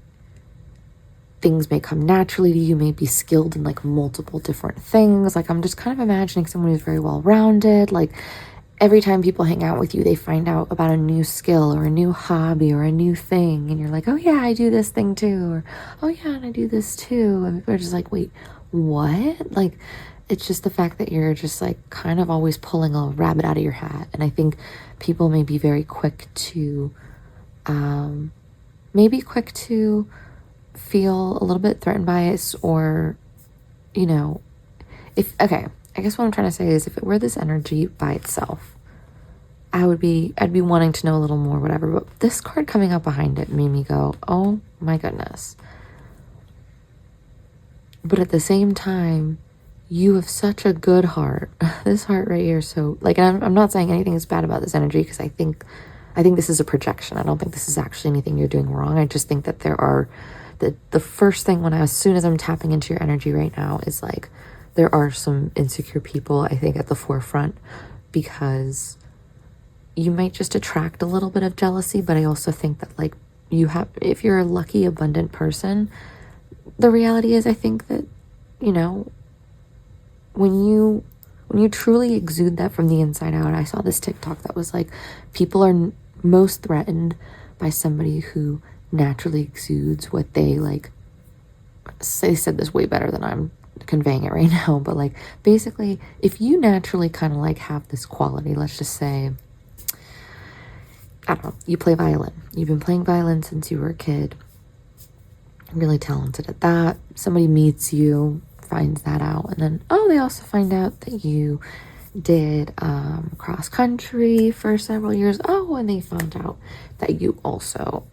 things may come naturally to you, may be skilled in like multiple different things. Like, I'm just kind of imagining someone who's very well-rounded. Like, every time people hang out with you, they find out about a new skill or a new hobby or a new thing. And you're like, oh yeah, I do this thing too. Or, oh yeah, and I do this too. And people are just like, wait, what? Like, it's just the fact that you're just like kind of always pulling a rabbit out of your hat. And I think people may be very quick to, feel a little bit threatened by it, or, you know, I guess what I'm trying to say is, if it were this energy by itself, I'd be wanting to know a little more, whatever. But this card coming up behind it made me go, oh my goodness. But at the same time, you have such a good heart. This heart right here. So like, and I'm not saying anything is bad about this energy, because I think this is a projection. I don't think this is actually anything you're doing wrong. I just think that there are, the first thing as soon as I'm tapping into your energy right now is like, there are some insecure people, I think, at the forefront, because you might just attract a little bit of jealousy. But I also think that like, if you're a lucky, abundant person, the reality is, I think that, you know, when you truly exude that from the inside out. I saw this TikTok that was like, people are most threatened by somebody who naturally exudes what they like. They said this way better than I'm conveying it right now, but like, basically, if you naturally kind of like have this quality, let's just say, I don't know, you play violin. You've been playing violin since you were a kid. Really talented at that. Somebody meets you, finds that out, and then, oh, they also find out that you did cross country for several years. Oh, and they found out that you also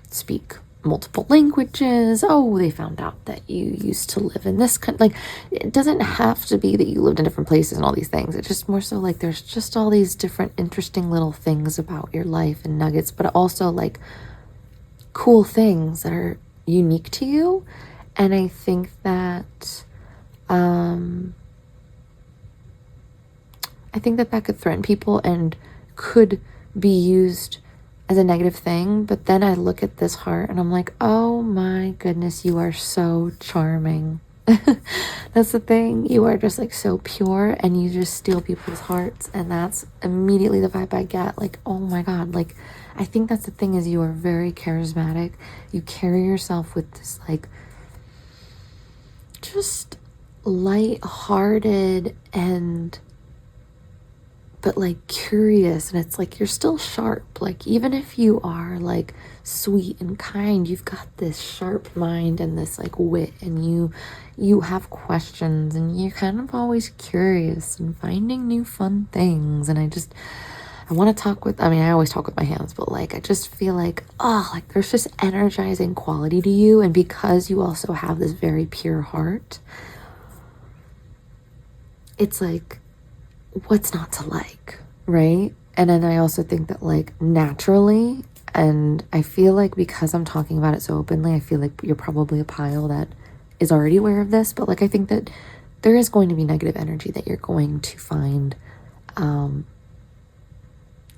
speak multiple languages. Oh, they found out that you used to live in this country. Like, it doesn't have to be that you lived in different places and all these things. It's just more so like, there's just all these different interesting little things about your life and nuggets, but also like cool things that are unique to you. And I think that that could threaten people and could be used as a negative thing. But then I look at this heart and I'm like, oh my goodness, you are so charming. That's the thing. You are just like so pure and you just steal people's hearts. And that's immediately the vibe I get. Like, oh my God. Like, I think that's the thing is you are very charismatic. You carry yourself with this like just light-hearted and but like curious, and it's like you're still sharp. Like even if you are like sweet and kind, you've got this sharp mind and this like wit, and you have questions, and you're kind of always curious and finding new fun things. And I want to talk with, I mean, I always talk with my hands, but like I just feel like, oh, like there's just energizing quality to you. And because you also have this very pure heart, it's like, what's not to like, right? And then I also think that like naturally, and I feel like because I'm talking about it so openly, I feel like you're probably a pile that is already aware of this, but like I think that there is going to be negative energy that you're going to find,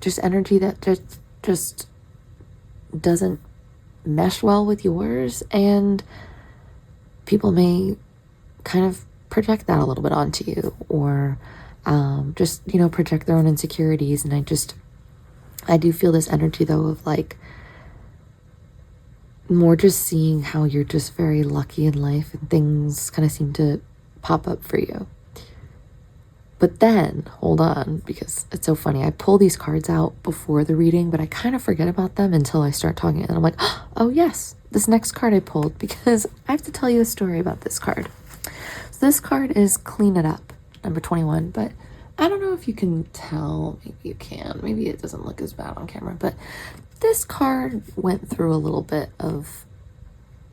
just energy that just doesn't mesh well with yours, and people may kind of project that a little bit onto you, or just, you know, project their own insecurities. And I do feel this energy though of like more just seeing how you're just very lucky in life and things kind of seem to pop up for you. But then, hold on, because it's so funny. I pull these cards out before the reading, but I kind of forget about them until I start talking. And I'm like, oh yes, this next card I pulled, because I have to tell you a story about this card. So this card is Clean It Up, number 21, but I don't know if you can tell. Maybe you can. Maybe it doesn't look as bad on camera, but this card went through a little bit of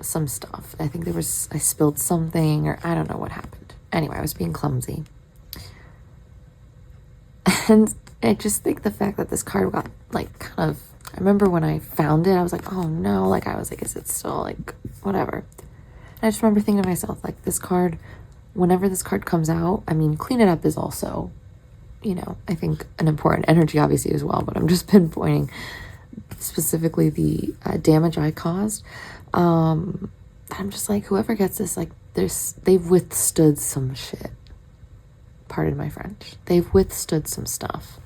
some stuff. I think I spilled something, or I don't know what happened. Anyway, I was being clumsy. And I just think the fact that this card got like kind of, I remember when I found it, I was like, oh no, like I was like, is it still like whatever? And I just remember thinking to myself, like this card, whenever this card comes out, I mean, Clean It Up is also, you know, I think an important energy obviously as well, but I'm just pinpointing specifically the damage I caused. I'm just like, whoever gets this, like they've withstood some shit. Pardon my French. They've withstood some stuff.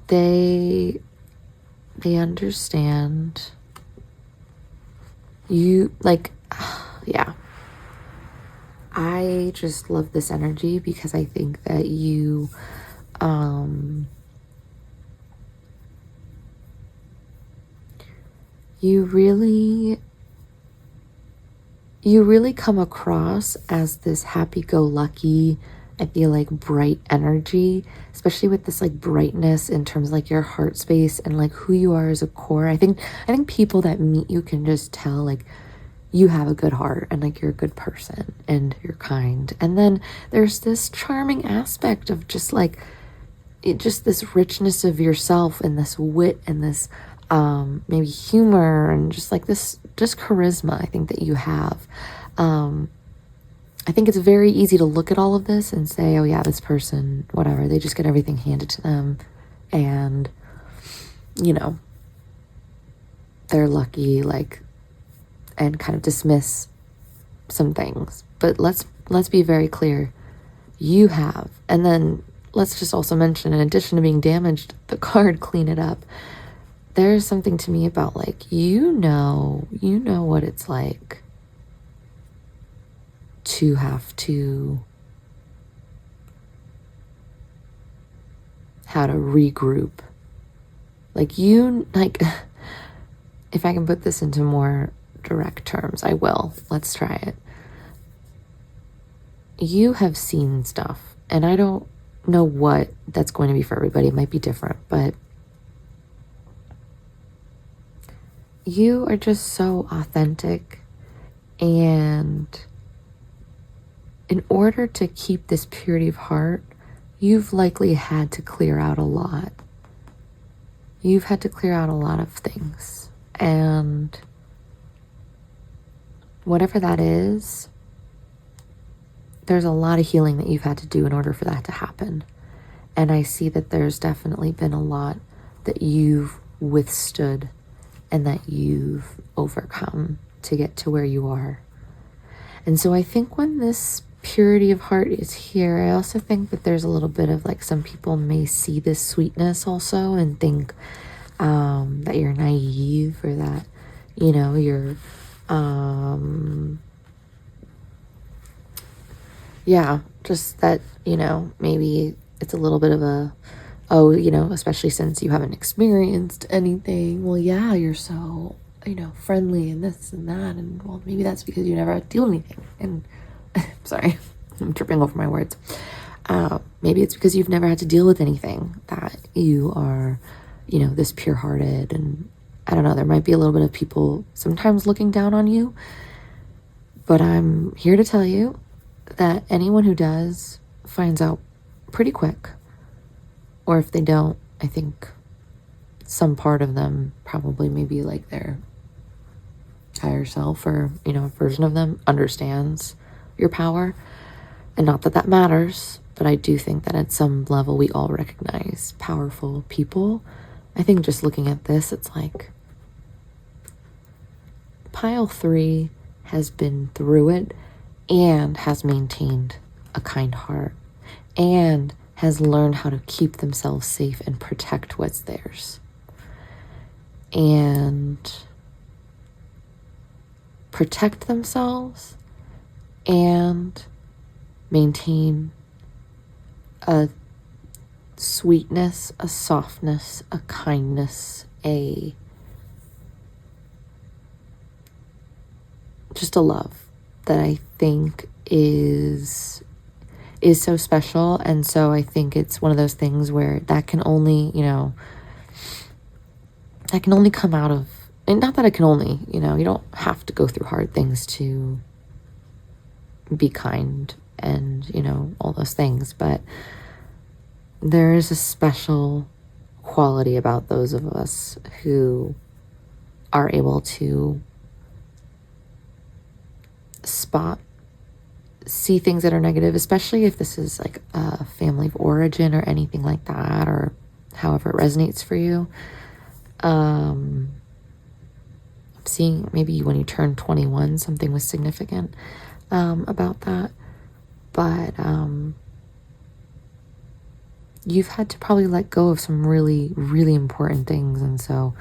They understand you, like, yeah. I just love this energy because I think that you really come across as this happy-go-lucky, I feel like bright energy, especially with this like brightness in terms of like your heart space and like who you are as a core. I think people that meet you can just tell like you have a good heart and like you're a good person and you're kind. And then there's this charming aspect of just like just this richness of yourself and this wit and this maybe humor and just like this just charisma I think that you have. I think it's very easy to look at all of this and say, oh yeah, this person, whatever, they just get everything handed to them and, you know, they're lucky, like, and kind of dismiss some things. But let's be very clear. You have, and then let's just also mention, in addition to being damaged, the card Clean It Up, there's something to me about like, you know what it's like to have to, how to regroup. Like if I can put this into more direct terms, I will. Let's try it. You have seen stuff, and I don't know what that's going to be for everybody. It might be different, but you are just so authentic, and in order to keep this purity of heart, you've likely had to clear out a lot. You've had to clear out a lot of things, and whatever that is, there's a lot of healing that you've had to do in order for that to happen. And I see that there's definitely been a lot that you've withstood and that you've overcome to get to where you are. And so I think when this purity of heart is here, I also think that there's a little bit of like, some people may see this sweetness also and think that you're naive, or that, you know, you're yeah, just that, you know, maybe it's a little bit of a, oh, you know, especially since you haven't experienced anything, well, yeah, you're so, you know, friendly and this and that, and well, maybe that's because you never had to deal with anything. And sorry, I'm tripping over my words. Maybe it's because you've never had to deal with anything, that you are, you know, this pure-hearted. And I don't know, there might be a little bit of people sometimes looking down on you, but I'm here to tell you that anyone who does finds out pretty quick. Or if they don't, I think some part of them, probably maybe like their higher self, or, you know, a version of them understands your power. And not that that matters, but I do think that at some level we all recognize powerful people. I think just looking at this, it's like pile 3 has been through it and has maintained a kind heart and has learned how to keep themselves safe and protect what's theirs. And protect themselves and maintain a sweetness, a softness, a kindness, just a love that I think is so special. And so I think it's one of those things where that can only, you know, that can only come out of, and not that it can only, you know, you don't have to go through hard things to be kind and, you know, all those things, but there is a special quality about those of us who are able to see things that are negative, especially if this is like a family of origin or anything like that, or however it resonates for you. I'm seeing maybe when you turn 21, something was significant about that. But you've had to probably let go of some really, really important things. And so,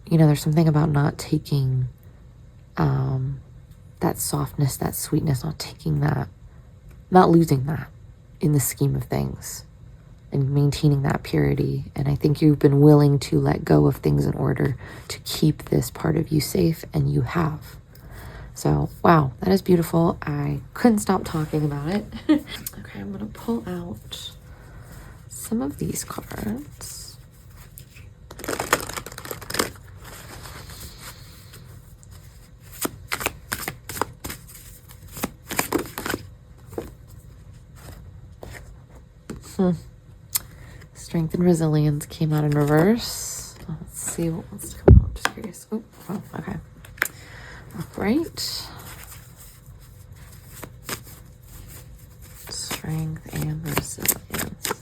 you know, there's something about not taking that softness, that sweetness, not taking that, not losing that in the scheme of things, and maintaining that purity. And I think you've been willing to let go of things in order to keep this part of you safe, and you have. So, wow, that is beautiful. I couldn't stop talking about it. Okay, I'm gonna pull out some of these cards. Strength and resilience came out in reverse. Let's see what wants to come out. Just curious. Oh, okay. Upright. Strength and resilience.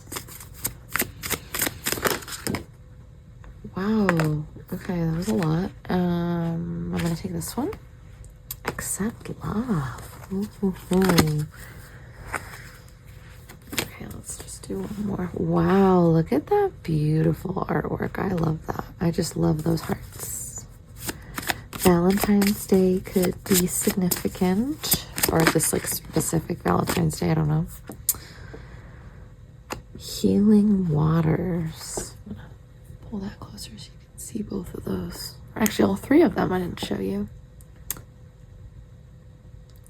Wow. Okay, that was a lot. I'm gonna take this one. Accept love. Ooh. Okay, let's just do one more. Wow, look at that beautiful artwork. I love that. I just love those hearts. Valentine's Day could be significant, or this like specific Valentine's Day, I don't know. Healing waters. I'm gonna pull that closer so you can see both of those. Actually, all three of them I didn't show you.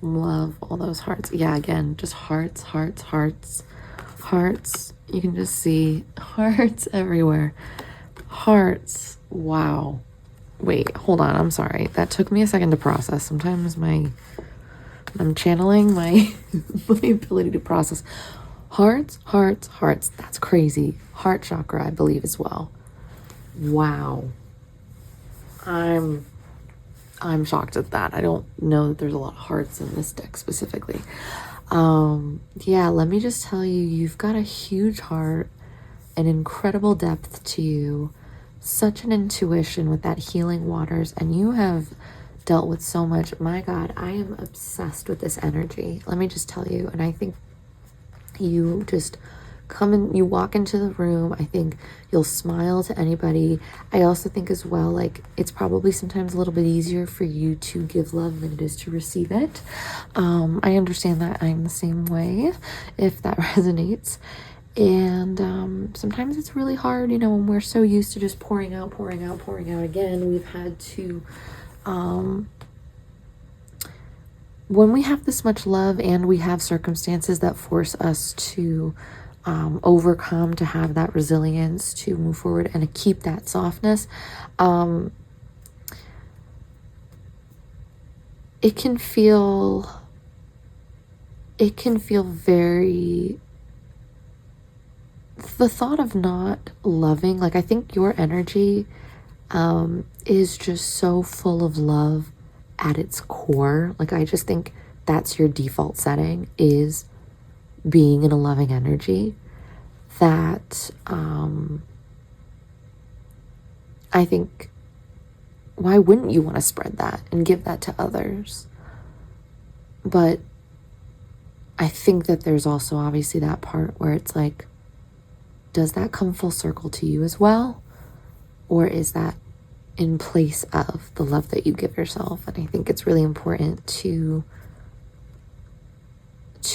Love all those hearts. Yeah, again, just hearts, hearts, hearts, hearts. You can just see hearts everywhere. Hearts. Wow. Wait, hold on. I'm sorry. That took me a second to process. Sometimes I'm channeling my ability to process. Hearts, hearts, hearts. That's crazy. Heart chakra, I believe, as well. Wow. I'm shocked at that. I don't know that there's a lot of hearts in this deck specifically. Yeah, let me just tell you, you've got a huge heart, an incredible depth to you such an intuition with that healing waters, and you have dealt with so much. My God, I am obsessed with this energy. Let me just tell you. And I think you just come in, you walk into the room. I think you'll smile to anybody. I also think as well, like, it's probably sometimes a little bit easier for you to give love than it is to receive it. I understand that. I'm the same way, if that resonates. And sometimes it's really hard, you know, when we're so used to just pouring out again. We've had to when we have this much love and we have circumstances that force us to overcome, to have that resilience, to move forward and to keep that softness, it can feel very, the thought of not loving, like, I think your energy is just so full of love at its core. Like, I just think that's your default setting, is being in a loving energy. That I think, why wouldn't you want to spread that and give that to others? But I think that there's also obviously that part where it's like, does that come full circle to you as well? Or is that in place of the love that you give yourself? And I think it's really important to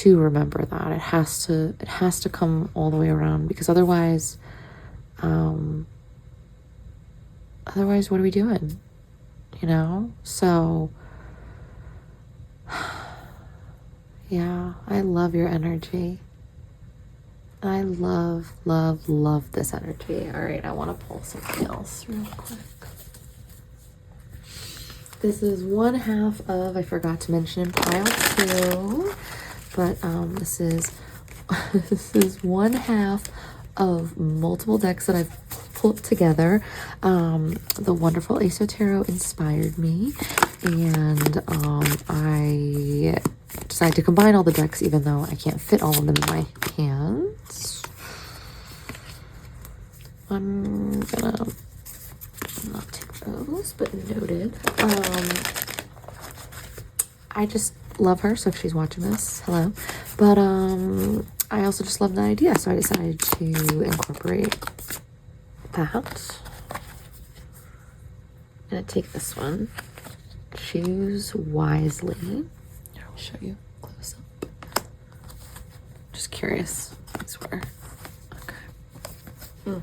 remember that it has to come all the way around, because otherwise what are we doing, you know? So yeah, I love your energy. I love this energy. All right, I want to pull something else real quick. This is one half of, I forgot to mention in pile 2, but this is one half of multiple decks that I've put together. The wonderful Ace Tarot inspired me, and I decided to combine all the decks, even though I can't fit all of them in my hands. I'm gonna not take those, but noted. I just love her, so if she's watching this, hello. But I also just love the idea, so I decided to incorporate that. I'm gonna take this one. Choose wisely. I'll show you close up. Just curious, I swear. Okay.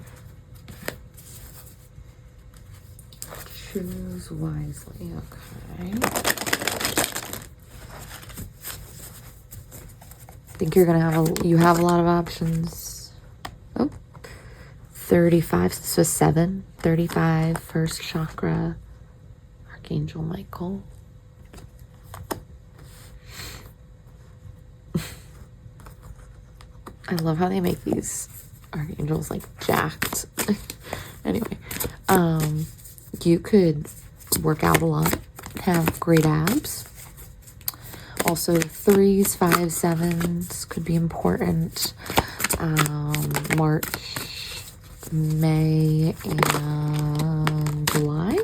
Choose wisely. Okay. I think you're gonna you have a lot of options. Oh, 35. So 7. 35. First chakra. Archangel Michael. I love how they make these archangels like jacked. Anyway, you could work out a lot, have great abs. Also 3s, 5s, 7s could be important. March, May, and July.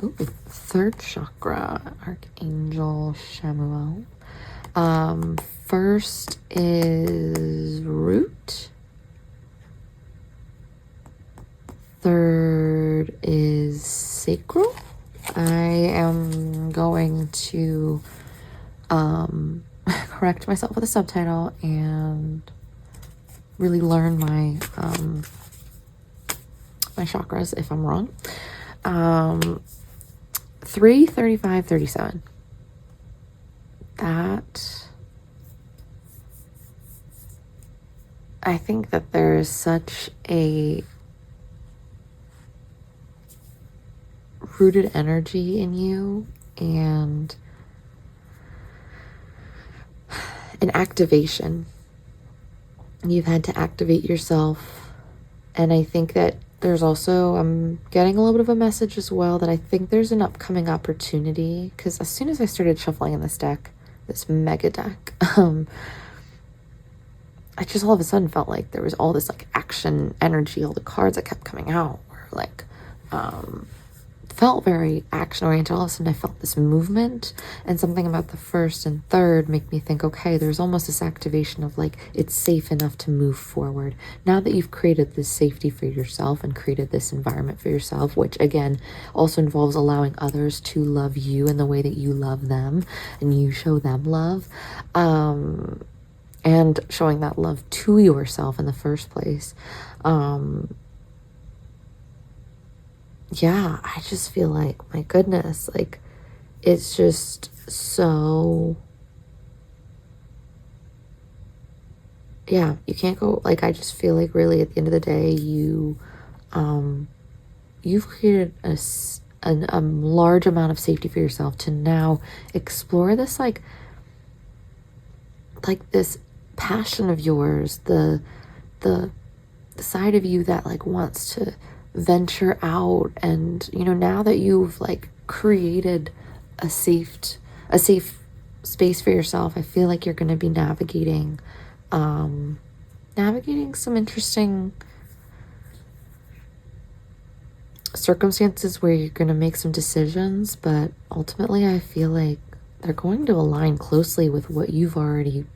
Ooh, 3rd chakra, Archangel Shamuel. First is Root. 3rd is Sacral. I am going to correct myself with a subtitle and really learn my my chakras if I'm wrong. 3, 35, 37. That, I think that there is such a rooted energy in you and an activation. You've had to activate yourself. And I think that there's also, I'm getting a little bit of a message as well, that I think there's an upcoming opportunity, because as soon as I started shuffling in this deck, this mega deck, I just all of a sudden felt like there was all this like action energy, all the cards that kept coming out were like felt very action oriented. All of a sudden I felt this movement, and something about the first and third make me think, okay, there's almost this activation of like, it's safe enough to move forward. Now that you've created this safety for yourself and created this environment for yourself, which again also involves allowing others to love you in the way that you love them and you show them love, and showing that love to yourself in the first place. Yeah, I just feel like, my goodness, like, it's just so, yeah, you can't go, like, I just feel like really at the end of the day, you've created a large amount of safety for yourself to now explore this, like this passion of yours, the side of you that like wants to venture out. And you know, now that you've like created a safe space for yourself, I feel like you're going to be navigating some interesting circumstances where you're going to make some decisions, but ultimately I feel like they're going to align closely with what you've already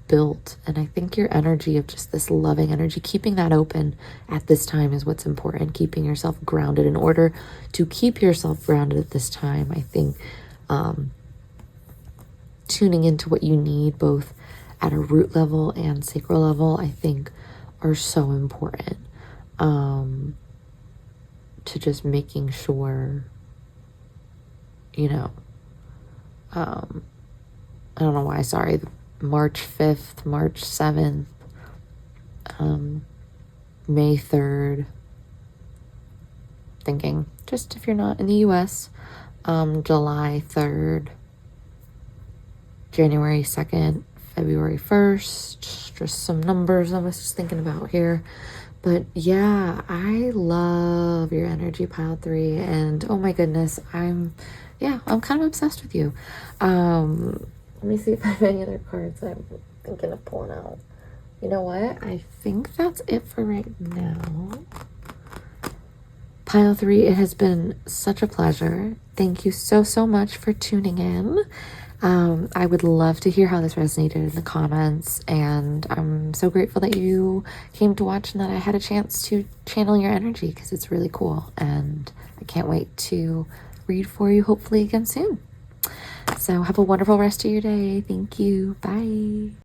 built. And I think your energy of just this loving energy, keeping that open at this time is what's important. Keeping yourself grounded. In order to keep yourself grounded at this time, I think tuning into what you need both at a root level and sacral level, I think are so important, to just making sure, you know, I don't know why, sorry, March 5th, March 7th, May 3rd, thinking, just if you're not in the US, July 3rd, January 2nd, February 1st, just some numbers I was just thinking about here. But yeah, I love your energy, pile 3, and oh my goodness, I'm kind of obsessed with you. Let me see if I have any other cards I'm thinking of pulling out. You know what? I think that's it for right now. Pile 3, it has been such a pleasure. Thank you so much for tuning in. I would love to hear how this resonated in the comments, and I'm so grateful that you came to watch and that I had a chance to channel your energy, because it's really cool, and I can't wait to read for you hopefully again soon. So have a wonderful rest of your day. Thank you. Bye.